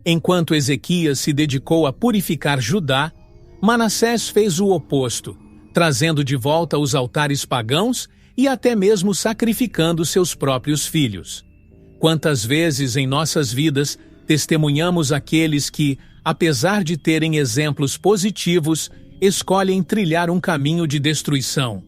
Enquanto Ezequias se dedicou a purificar Judá, Manassés fez o oposto, trazendo de volta os altares pagãos e até mesmo sacrificando seus próprios filhos. Quantas vezes em nossas vidas testemunhamos aqueles que, apesar de terem exemplos positivos, escolhem trilhar um caminho de destruição?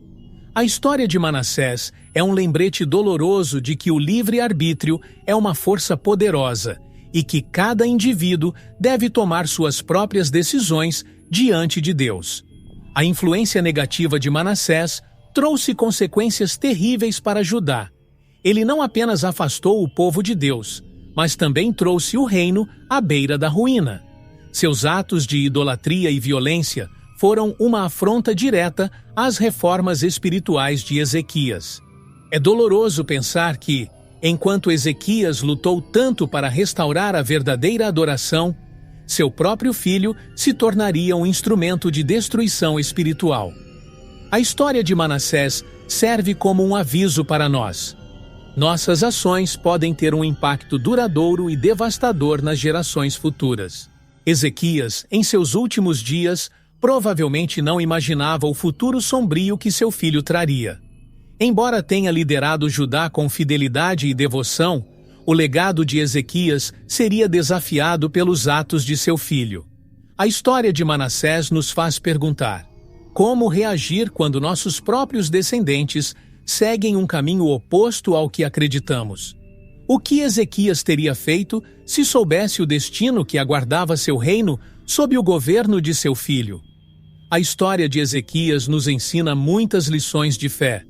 A história de Manassés é um lembrete doloroso de que o livre-arbítrio é uma força poderosa e que cada indivíduo deve tomar suas próprias decisões diante de Deus. A influência negativa de Manassés trouxe consequências terríveis para Judá. Ele não apenas afastou o povo de Deus, mas também trouxe o reino à beira da ruína. Seus atos de idolatria e violência foram uma afronta direta às reformas espirituais de Ezequias. É doloroso pensar que, enquanto Ezequias lutou tanto para restaurar a verdadeira adoração, seu próprio filho se tornaria um instrumento de destruição espiritual. A história de Manassés serve como um aviso para nós. Nossas ações podem ter um impacto duradouro e devastador nas gerações futuras. Ezequias, em seus últimos dias, provavelmente não imaginava o futuro sombrio que seu filho traria. Embora tenha liderado Judá com fidelidade e devoção, o legado de Ezequias seria desafiado pelos atos de seu filho. A história de Manassés nos faz perguntar: como reagir quando nossos próprios descendentes seguem um caminho oposto ao que acreditamos? O que Ezequias teria feito se soubesse o destino que aguardava seu reino sob o governo de seu filho? A história de Ezequias nos ensina muitas lições de fé.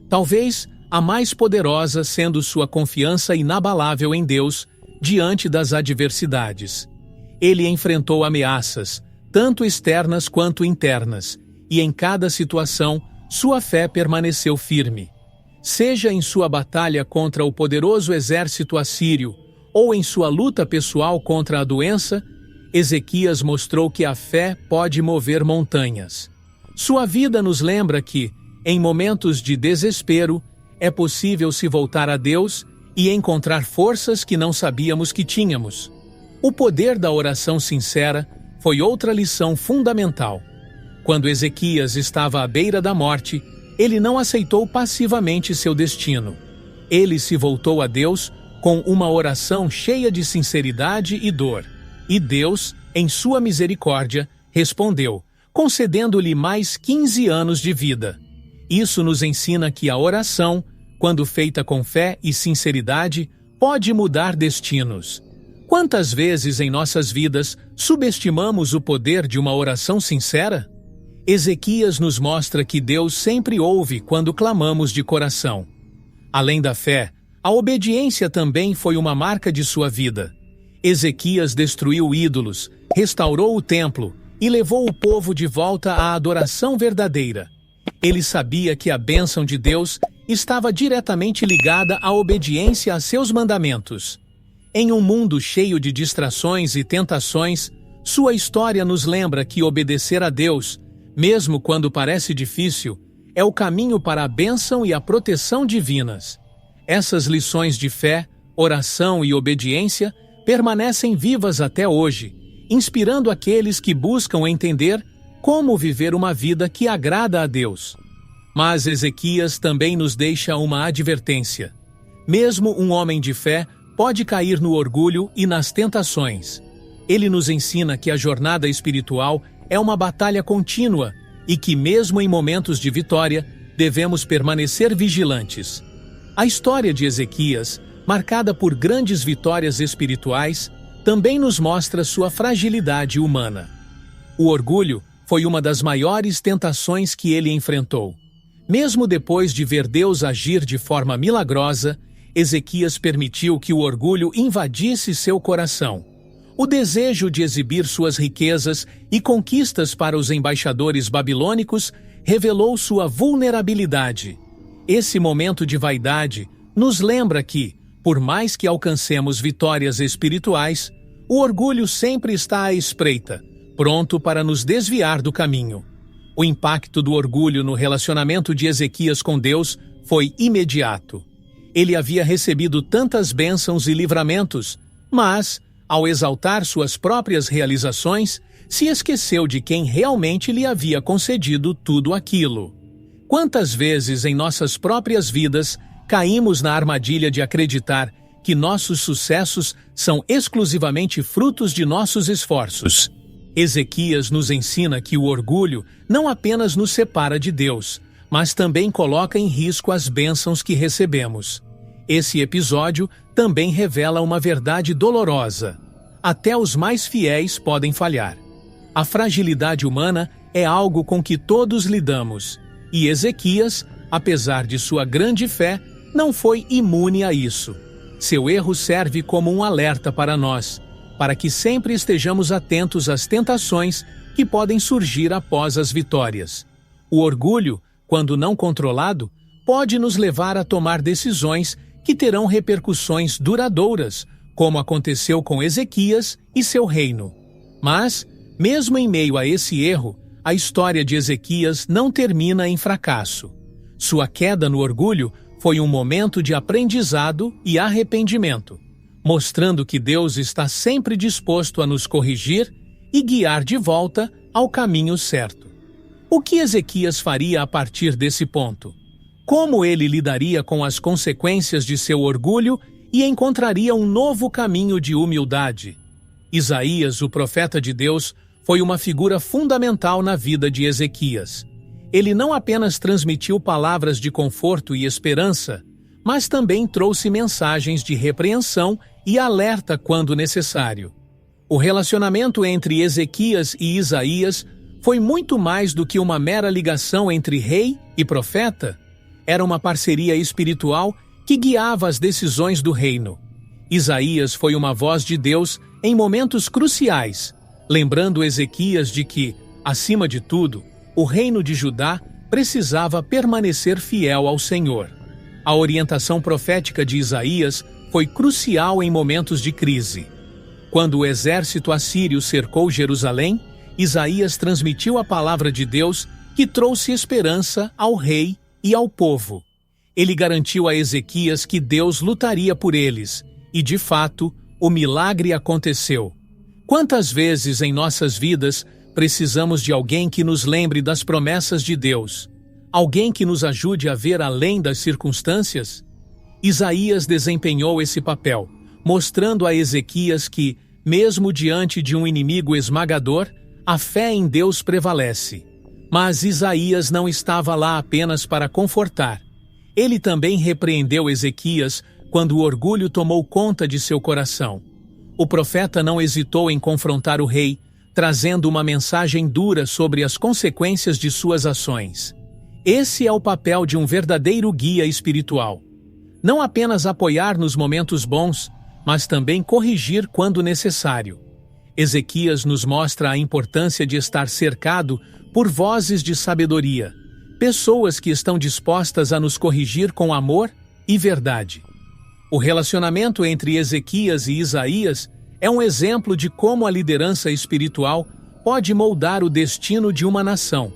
Talvez a mais poderosa sendo sua confiança inabalável em Deus diante das adversidades. Ele enfrentou ameaças, tanto externas quanto internas, e em cada situação, sua fé permaneceu firme. Seja em sua batalha contra o poderoso exército assírio ou em sua luta pessoal contra a doença, Ezequias mostrou que a fé pode mover montanhas. Sua vida nos lembra que, em momentos de desespero, é possível se voltar a Deus e encontrar forças que não sabíamos que tínhamos. O poder da oração sincera foi outra lição fundamental. Quando Ezequias estava à beira da morte, ele não aceitou passivamente seu destino. Ele se voltou a Deus com uma oração cheia de sinceridade e dor. E Deus, em sua misericórdia, respondeu, concedendo-lhe mais 15 anos de vida. Isso nos ensina que a oração, quando feita com fé e sinceridade, pode mudar destinos. Quantas vezes em nossas vidas subestimamos o poder de uma oração sincera? Ezequias nos mostra que Deus sempre ouve quando clamamos de coração. Além da fé, a obediência também foi uma marca de sua vida. Ezequias destruiu ídolos, restaurou o templo e levou o povo de volta à adoração verdadeira. Ele sabia que a bênção de Deus estava diretamente ligada à obediência a seus mandamentos. Em um mundo cheio de distrações e tentações, sua história nos lembra que obedecer a Deus, mesmo quando parece difícil, é o caminho para a bênção e a proteção divinas. Essas lições de fé, oração e obediência permanecem vivas até hoje, inspirando aqueles que buscam entender como viver uma vida que agrada a Deus. Mas Ezequias também nos deixa uma advertência. Mesmo um homem de fé pode cair no orgulho e nas tentações. Ele nos ensina que a jornada espiritual é uma batalha contínua e que, mesmo em momentos de vitória, devemos permanecer vigilantes. A história de Ezequias, marcada por grandes vitórias espirituais, também nos mostra sua fragilidade humana. O orgulho foi uma das maiores tentações que ele enfrentou. Mesmo depois de ver Deus agir de forma milagrosa, Ezequias permitiu que o orgulho invadisse seu coração. O desejo de exibir suas riquezas e conquistas para os embaixadores babilônicos revelou sua vulnerabilidade. Esse momento de vaidade nos lembra que, por mais que alcancemos vitórias espirituais, o orgulho sempre está à espreita, pronto para nos desviar do caminho. O impacto do orgulho no relacionamento de Ezequias com Deus foi imediato. Ele havia recebido tantas bênçãos e livramentos, mas, ao exaltar suas próprias realizações, se esqueceu de quem realmente lhe havia concedido tudo aquilo. Quantas vezes em nossas próprias vidas caímos na armadilha de acreditar que nossos sucessos são exclusivamente frutos de nossos esforços? Ezequias nos ensina que o orgulho não apenas nos separa de Deus, mas também coloca em risco as bênçãos que recebemos. Esse episódio também revela uma verdade dolorosa. Até os mais fiéis podem falhar. A fragilidade humana é algo com que todos lidamos, e Ezequias, apesar de sua grande fé, não foi imune a isso. Seu erro serve como um alerta para nós, para que sempre estejamos atentos às tentações que podem surgir após as vitórias. O orgulho, quando não controlado, pode nos levar a tomar decisões que terão repercussões duradouras, como aconteceu com Ezequias e seu reino. Mas, mesmo em meio a esse erro, a história de Ezequias não termina em fracasso. Sua queda no orgulho foi um momento de aprendizado e arrependimento, mostrando que Deus está sempre disposto a nos corrigir e guiar de volta ao caminho certo. O que Ezequias faria a partir desse ponto? Como ele lidaria com as consequências de seu orgulho e encontraria um novo caminho de humildade? Isaías, o profeta de Deus, foi uma figura fundamental na vida de Ezequias. Ele não apenas transmitiu palavras de conforto e esperança, mas também trouxe mensagens de repreensão e alerta quando necessário. O relacionamento entre Ezequias e Isaías foi muito mais do que uma mera ligação entre rei e profeta. Era uma parceria espiritual que guiava as decisões do reino. Isaías foi uma voz de Deus em momentos cruciais, lembrando Ezequias de que, acima de tudo, o reino de Judá precisava permanecer fiel ao Senhor. A orientação profética de Isaías foi crucial em momentos de crise. Quando o exército assírio cercou Jerusalém, Isaías transmitiu a palavra de Deus que trouxe esperança ao rei e ao povo. Ele garantiu a Ezequias que Deus lutaria por eles, e de fato, o milagre aconteceu. Quantas vezes em nossas vidas precisamos de alguém que nos lembre das promessas de Deus? Alguém que nos ajude a ver além das circunstâncias? Isaías desempenhou esse papel, mostrando a Ezequias que, mesmo diante de um inimigo esmagador, a fé em Deus prevalece. Mas Isaías não estava lá apenas para confortar. Ele também repreendeu Ezequias quando o orgulho tomou conta de seu coração. O profeta não hesitou em confrontar o rei, trazendo uma mensagem dura sobre as consequências de suas ações. Esse é o papel de um verdadeiro guia espiritual. Não apenas apoiar nos momentos bons, mas também corrigir quando necessário. Ezequias nos mostra a importância de estar cercado por vozes de sabedoria, pessoas que estão dispostas a nos corrigir com amor e verdade. O relacionamento entre Ezequias e Isaías é um exemplo de como a liderança espiritual pode moldar o destino de uma nação.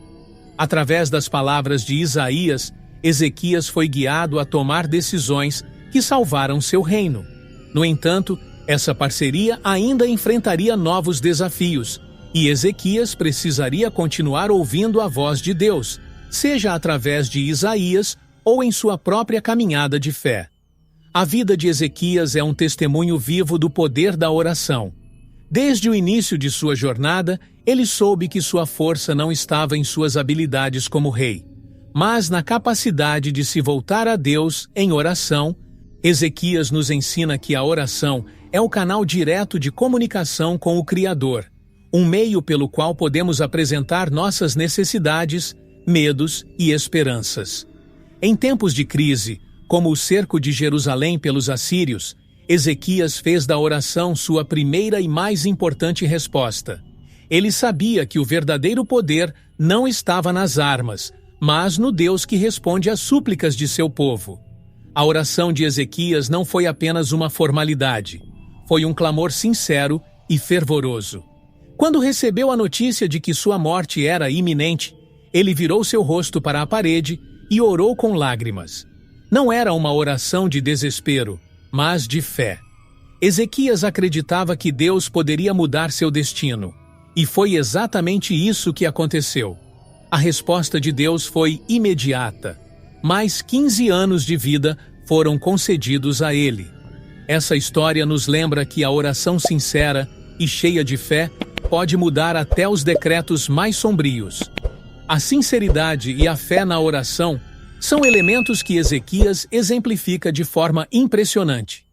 Através das palavras de Isaías, Ezequias foi guiado a tomar decisões que salvaram seu reino. No entanto, essa parceria ainda enfrentaria novos desafios, e Ezequias precisaria continuar ouvindo a voz de Deus, seja através de Isaías ou em sua própria caminhada de fé. A vida de Ezequias é um testemunho vivo do poder da oração. Desde o início de sua jornada, ele soube que sua força não estava em suas habilidades como rei, mas na capacidade de se voltar a Deus em oração. Ezequias nos ensina que a oração é o canal direto de comunicação com o Criador, um meio pelo qual podemos apresentar nossas necessidades, medos e esperanças. Em tempos de crise, como o cerco de Jerusalém pelos assírios, Ezequias fez da oração sua primeira e mais importante resposta. Ele sabia que o verdadeiro poder não estava nas armas, mas no Deus que responde às súplicas de seu povo. A oração de Ezequias não foi apenas uma formalidade, foi um clamor sincero e fervoroso. Quando recebeu a notícia de que sua morte era iminente, ele virou seu rosto para a parede e orou com lágrimas. não era uma oração de desespero, mas de fé. Ezequias acreditava que Deus poderia mudar seu destino, e foi exatamente isso que aconteceu. A resposta de Deus foi imediata. Mais 15 anos de vida foram concedidos a ele. Essa história nos lembra que a oração sincera e cheia de fé pode mudar até os decretos mais sombrios. A sinceridade e a fé na oração são elementos que Ezequias exemplifica de forma impressionante.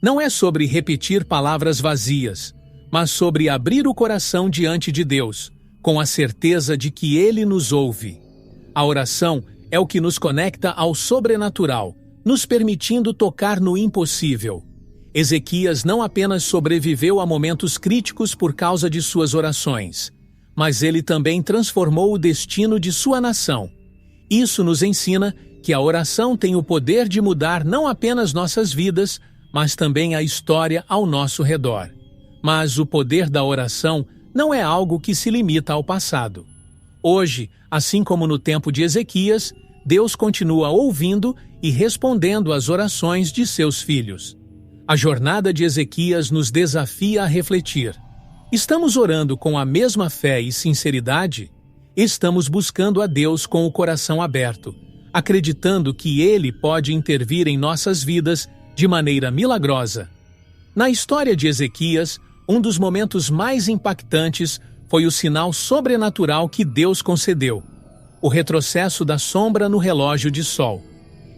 Não é sobre repetir palavras vazias, mas sobre abrir o coração diante de Deus, com a certeza de que Ele nos ouve. A oração é o que nos conecta ao sobrenatural, nos permitindo tocar no impossível. Ezequias não apenas sobreviveu a momentos críticos por causa de suas orações, mas ele também transformou o destino de sua nação. Isso nos ensina que a oração tem o poder de mudar não apenas nossas vidas, mas também a história ao nosso redor. Mas o poder da oração não é algo que se limita ao passado. Hoje, assim como no tempo de Ezequias, Deus continua ouvindo e respondendo às orações de seus filhos. A jornada de Ezequias nos desafia a refletir. Estamos orando com a mesma fé e sinceridade? Estamos buscando a Deus com o coração aberto, acreditando que Ele pode intervir em nossas vidas de maneira milagrosa. Na história de Ezequias, um dos momentos mais impactantes foi o sinal sobrenatural que Deus concedeu: o retrocesso da sombra no relógio de sol.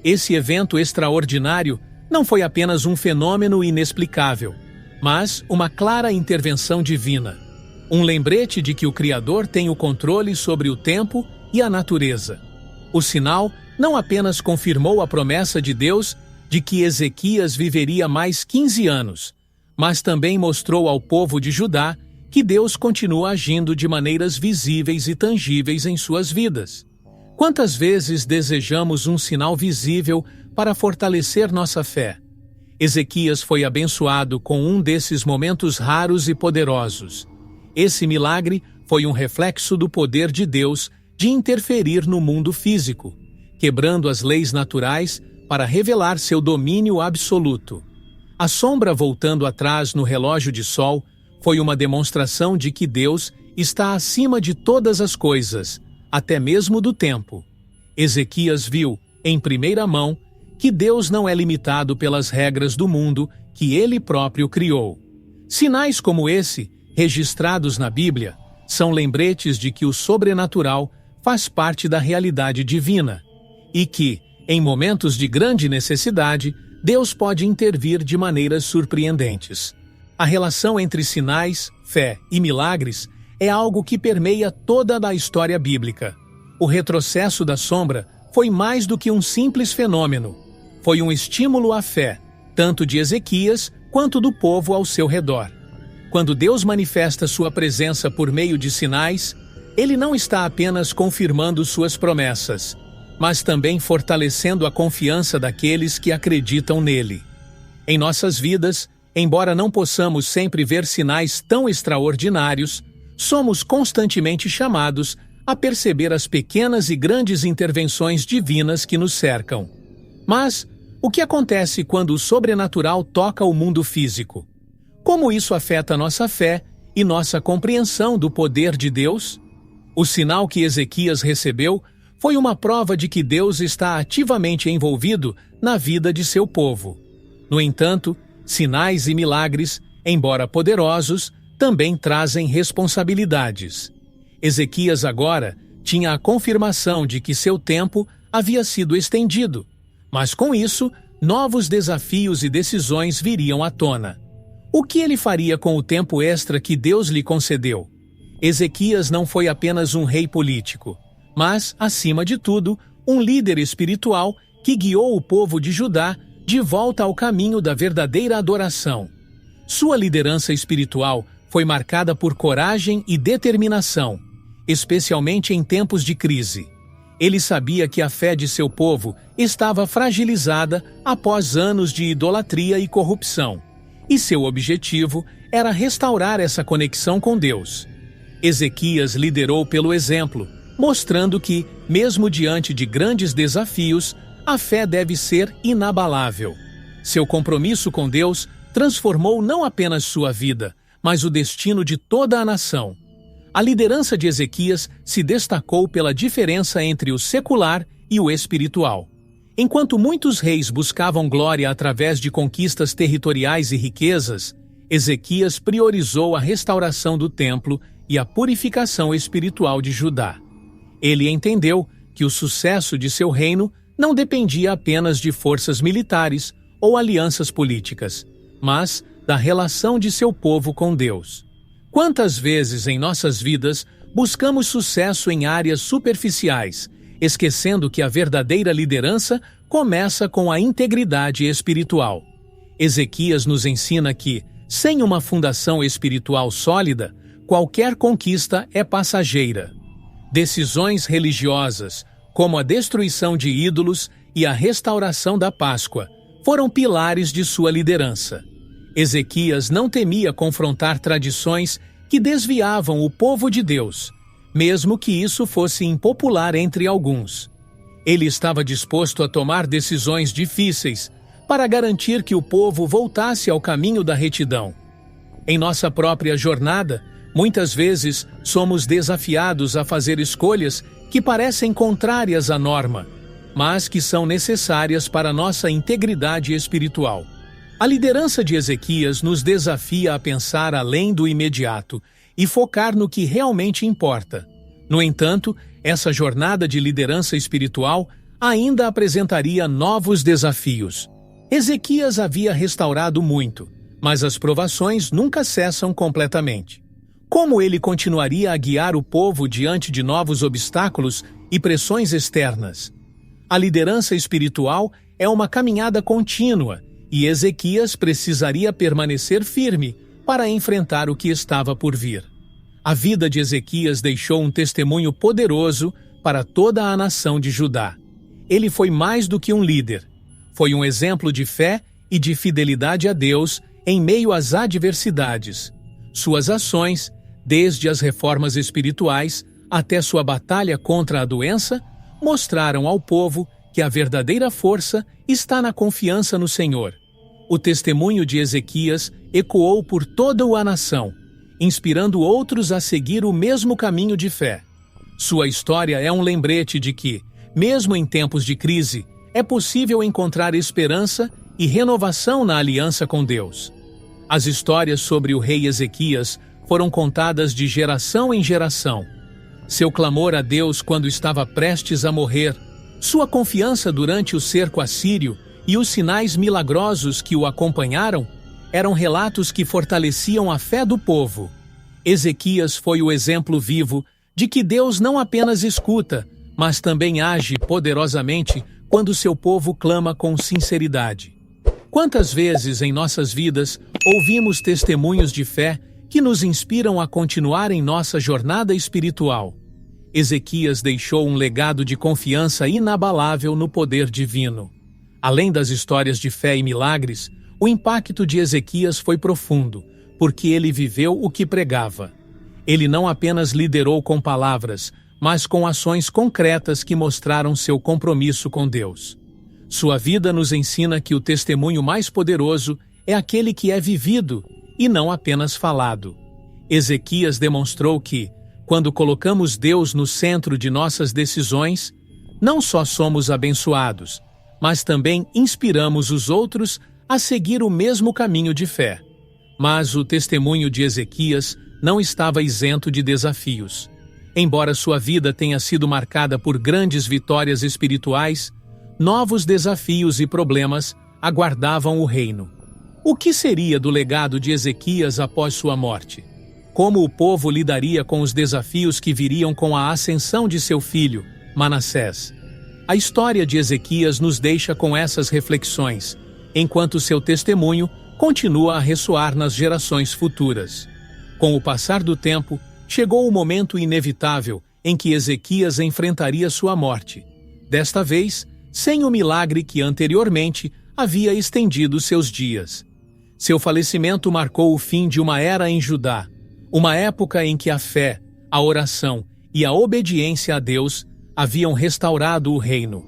Esse evento extraordinário não foi apenas um fenômeno inexplicável, mas uma clara intervenção divina. Um lembrete de que o Criador tem o controle sobre o tempo e a natureza. O sinal não apenas confirmou a promessa de Deus de que Ezequias viveria mais 15 anos, mas também mostrou ao povo de Judá que Deus continua agindo de maneiras visíveis e tangíveis em suas vidas. Quantas vezes desejamos um sinal visível para fortalecer nossa fé? Ezequias foi abençoado com um desses momentos raros e poderosos. Esse milagre foi um reflexo do poder de Deus de interferir no mundo físico, quebrando as leis naturais para revelar seu domínio absoluto. A sombra voltando atrás no relógio de sol foi uma demonstração de que Deus está acima de todas as coisas, até mesmo do tempo. Ezequias viu, em primeira mão, que Deus não é limitado pelas regras do mundo que Ele próprio criou. Sinais como esse, registrados na Bíblia, são lembretes de que o sobrenatural faz parte da realidade divina e que, em momentos de grande necessidade, Deus pode intervir de maneiras surpreendentes. A relação entre sinais, fé e milagres é algo que permeia toda a história bíblica. O retrocesso da sombra foi mais do que um simples fenômeno. Foi um estímulo à fé, tanto de Ezequias quanto do povo ao seu redor. Quando Deus manifesta sua presença por meio de sinais, Ele não está apenas confirmando suas promessas, mas também fortalecendo a confiança daqueles que acreditam nele. Em nossas vidas, embora não possamos sempre ver sinais tão extraordinários, somos constantemente chamados a perceber as pequenas e grandes intervenções divinas que nos cercam. Mas, o que acontece quando o sobrenatural toca o mundo físico? Como isso afeta nossa fé e nossa compreensão do poder de Deus? O sinal que Ezequias recebeu foi uma prova de que Deus está ativamente envolvido na vida de seu povo. No entanto, sinais e milagres, embora poderosos, também trazem responsabilidades. Ezequias agora tinha a confirmação de que seu tempo havia sido estendido, mas com isso, novos desafios e decisões viriam à tona. O que ele faria com o tempo extra que Deus lhe concedeu? Ezequias não foi apenas um rei político, mas, acima de tudo, um líder espiritual que guiou o povo de Judá de volta ao caminho da verdadeira adoração. Sua liderança espiritual foi marcada por coragem e determinação, especialmente em tempos de crise. Ele sabia que a fé de seu povo estava fragilizada após anos de idolatria e corrupção, e seu objetivo era restaurar essa conexão com Deus. Ezequias liderou pelo exemplo, mostrando que, mesmo diante de grandes desafios, a fé deve ser inabalável. Seu compromisso com Deus transformou não apenas sua vida, mas o destino de toda a nação. A liderança de Ezequias se destacou pela diferença entre o secular e o espiritual. Enquanto muitos reis buscavam glória através de conquistas territoriais e riquezas, Ezequias priorizou a restauração do templo e a purificação espiritual de Judá. Ele entendeu que o sucesso de seu reino não dependia apenas de forças militares ou alianças políticas, mas da relação de seu povo com Deus. Quantas vezes em nossas vidas buscamos sucesso em áreas superficiais, esquecendo que a verdadeira liderança começa com a integridade espiritual? Ezequias nos ensina que, sem uma fundação espiritual sólida, qualquer conquista é passageira. Decisões religiosas, como a destruição de ídolos e a restauração da Páscoa, foram pilares de sua liderança. Ezequias não temia confrontar tradições que desviavam o povo de Deus, mesmo que isso fosse impopular entre alguns. Ele estava disposto a tomar decisões difíceis para garantir que o povo voltasse ao caminho da retidão. Em nossa própria jornada, muitas vezes somos desafiados a fazer escolhas que parecem contrárias à norma, mas que são necessárias para nossa integridade espiritual. A liderança de Ezequias nos desafia a pensar além do imediato e focar no que realmente importa. No entanto, essa jornada de liderança espiritual ainda apresentaria novos desafios. Ezequias havia restaurado muito, mas as provações nunca cessam completamente. Como ele continuaria a guiar o povo diante de novos obstáculos e pressões externas? A liderança espiritual é uma caminhada contínua e Ezequias precisaria permanecer firme para enfrentar o que estava por vir. A vida de Ezequias deixou um testemunho poderoso para toda a nação de Judá. Ele foi mais do que um líder. Foi um exemplo de fé e de fidelidade a Deus em meio às adversidades. Suas ações, desde as reformas espirituais até sua batalha contra a doença, mostraram ao povo que a verdadeira força está na confiança no Senhor. O testemunho de Ezequias ecoou por toda a nação, inspirando outros a seguir o mesmo caminho de fé. Sua história é um lembrete de que, mesmo em tempos de crise, é possível encontrar esperança e renovação na aliança com Deus. As histórias sobre o rei Ezequias foram contadas de geração em geração. Seu clamor a Deus quando estava prestes a morrer, sua confiança durante o cerco assírio e os sinais milagrosos que o acompanharam eram relatos que fortaleciam a fé do povo. Ezequias foi o exemplo vivo de que Deus não apenas escuta, mas também age poderosamente quando seu povo clama com sinceridade. Quantas vezes em nossas vidas ouvimos testemunhos de fé que nos inspiram a continuar em nossa jornada espiritual? Ezequias deixou um legado de confiança inabalável no poder divino. Além das histórias de fé e milagres, o impacto de Ezequias foi profundo, porque ele viveu o que pregava. Ele não apenas liderou com palavras, mas com ações concretas que mostraram seu compromisso com Deus. Sua vida nos ensina que o testemunho mais poderoso é aquele que é vivido e não apenas falado. Ezequias demonstrou que, quando colocamos Deus no centro de nossas decisões, não só somos abençoados, mas também inspiramos os outros a seguir o mesmo caminho de fé. Mas o testemunho de Ezequias não estava isento de desafios. Embora sua vida tenha sido marcada por grandes vitórias espirituais, novos desafios e problemas aguardavam o reino. O que seria do legado de Ezequias após sua morte? Como o povo lidaria com os desafios que viriam com a ascensão de seu filho, Manassés? A história de Ezequias nos deixa com essas reflexões, enquanto seu testemunho continua a ressoar nas gerações futuras. Com o passar do tempo, chegou o momento inevitável em que Ezequias enfrentaria sua morte. Desta vez, sem o milagre que anteriormente havia estendido seus dias. Seu falecimento marcou o fim de uma era em Judá, uma época em que a fé, a oração e a obediência a Deus haviam restaurado o reino.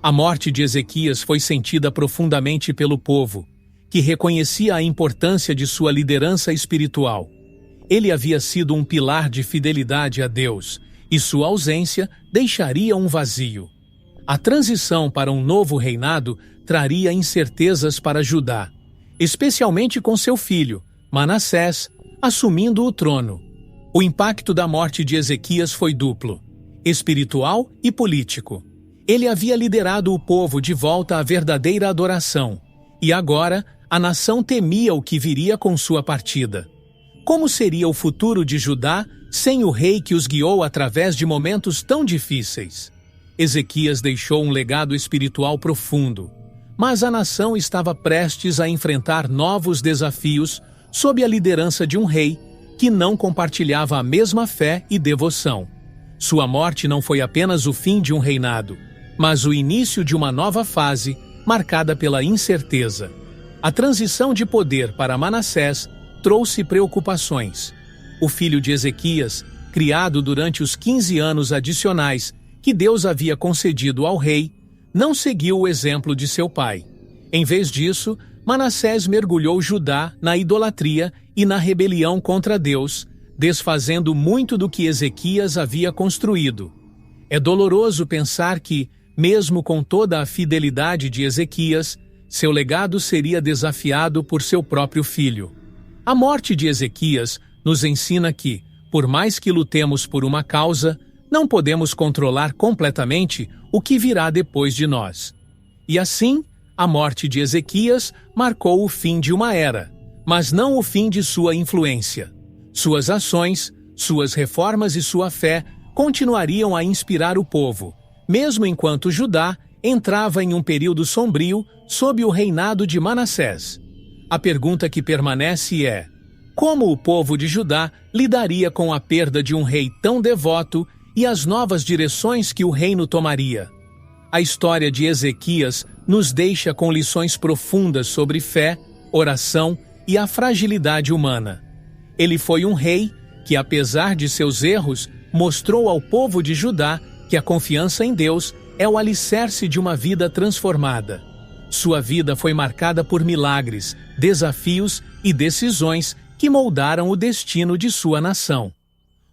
A morte de Ezequias foi sentida profundamente pelo povo, que reconhecia a importância de sua liderança espiritual. Ele havia sido um pilar de fidelidade a Deus, e sua ausência deixaria um vazio. A transição para um novo reinado traria incertezas para Judá, especialmente com seu filho, Manassés, assumindo o trono. O impacto da morte de Ezequias foi duplo, espiritual e político. Ele havia liderado o povo de volta à verdadeira adoração, e agora a nação temia o que viria com sua partida. Como seria o futuro de Judá sem o rei que os guiou através de momentos tão difíceis? Ezequias deixou um legado espiritual profundo, mas a nação estava prestes a enfrentar novos desafios sob a liderança de um rei que não compartilhava a mesma fé e devoção. Sua morte não foi apenas o fim de um reinado, mas o início de uma nova fase marcada pela incerteza. A transição de poder para Manassés trouxe preocupações. O filho de Ezequias, criado durante os 15 anos adicionais que Deus havia concedido ao rei, não seguiu o exemplo de seu pai. Em vez disso, Manassés mergulhou Judá na idolatria e na rebelião contra Deus, desfazendo muito do que Ezequias havia construído. É doloroso pensar que, mesmo com toda a fidelidade de Ezequias, seu legado seria desafiado por seu próprio filho. A morte de Ezequias nos ensina que, por mais que lutemos por uma causa, não podemos controlar completamente o que virá depois de nós. E assim, a morte de Ezequias marcou o fim de uma era, mas não o fim de sua influência. Suas ações, suas reformas e sua fé continuariam a inspirar o povo, mesmo enquanto Judá entrava em um período sombrio sob o reinado de Manassés. A pergunta que permanece é: como o povo de Judá lidaria com a perda de um rei tão devoto e as novas direções que o reino tomaria? A história de Ezequias nos deixa com lições profundas sobre fé, oração e a fragilidade humana. Ele foi um rei que, apesar de seus erros, mostrou ao povo de Judá que a confiança em Deus é o alicerce de uma vida transformada. Sua vida foi marcada por milagres, desafios e decisões que moldaram o destino de sua nação.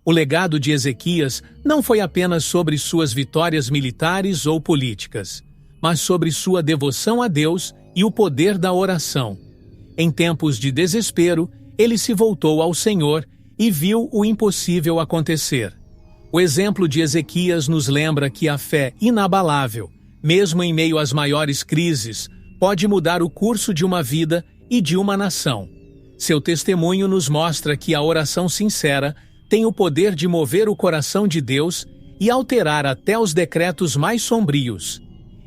O legado de Ezequias não foi apenas sobre suas vitórias militares ou políticas, mas sobre sua devoção a Deus e o poder da oração. Em tempos de desespero, ele se voltou ao Senhor e viu o impossível acontecer. O exemplo de Ezequias nos lembra que a fé inabalável, mesmo em meio às maiores crises, pode mudar o curso de uma vida e de uma nação. Seu testemunho nos mostra que a oração sincera tem o poder de mover o coração de Deus e alterar até os decretos mais sombrios.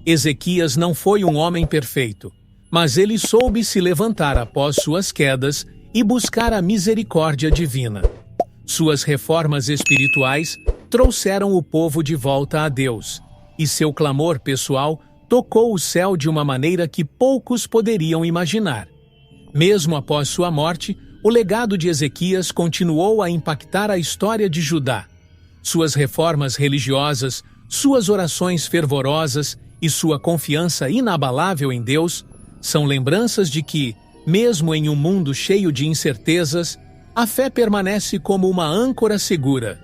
Ezequias não foi um homem perfeito, mas ele soube se levantar após suas quedas e buscar a misericórdia divina. Suas reformas espirituais trouxeram o povo de volta a Deus, e seu clamor pessoal tocou o céu de uma maneira que poucos poderiam imaginar. Mesmo após sua morte, o legado de Ezequias continuou a impactar a história de Judá. Suas reformas religiosas, suas orações fervorosas e sua confiança inabalável em Deus são lembranças de que, mesmo em um mundo cheio de incertezas, a fé permanece como uma âncora segura.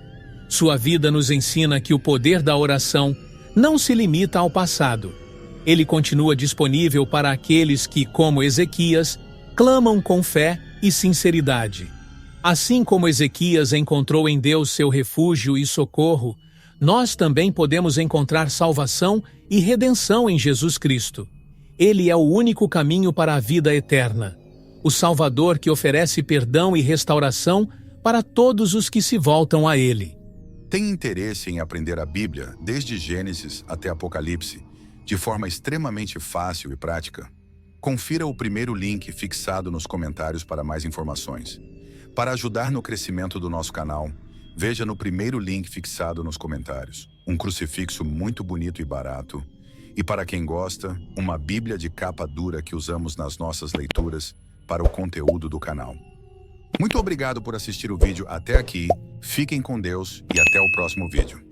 Sua vida nos ensina que o poder da oração não se limita ao passado. Ele continua disponível para aqueles que, como Ezequias, clamam com fé e sinceridade. Assim como Ezequias encontrou em Deus seu refúgio e socorro, nós também podemos encontrar salvação e redenção em Jesus Cristo. Ele é o único caminho para a vida eterna, o Salvador que oferece perdão e restauração para todos os que se voltam a Ele. Tem interesse em aprender a Bíblia desde Gênesis até Apocalipse, de forma extremamente fácil e prática? Confira o primeiro link fixado nos comentários para mais informações. Para ajudar no crescimento do nosso canal, veja no primeiro link fixado nos comentários um crucifixo muito bonito e barato. E para quem gosta, uma Bíblia de capa dura que usamos nas nossas leituras para o conteúdo do canal. Muito obrigado por assistir o vídeo até aqui, fiquem com Deus e até o próximo vídeo.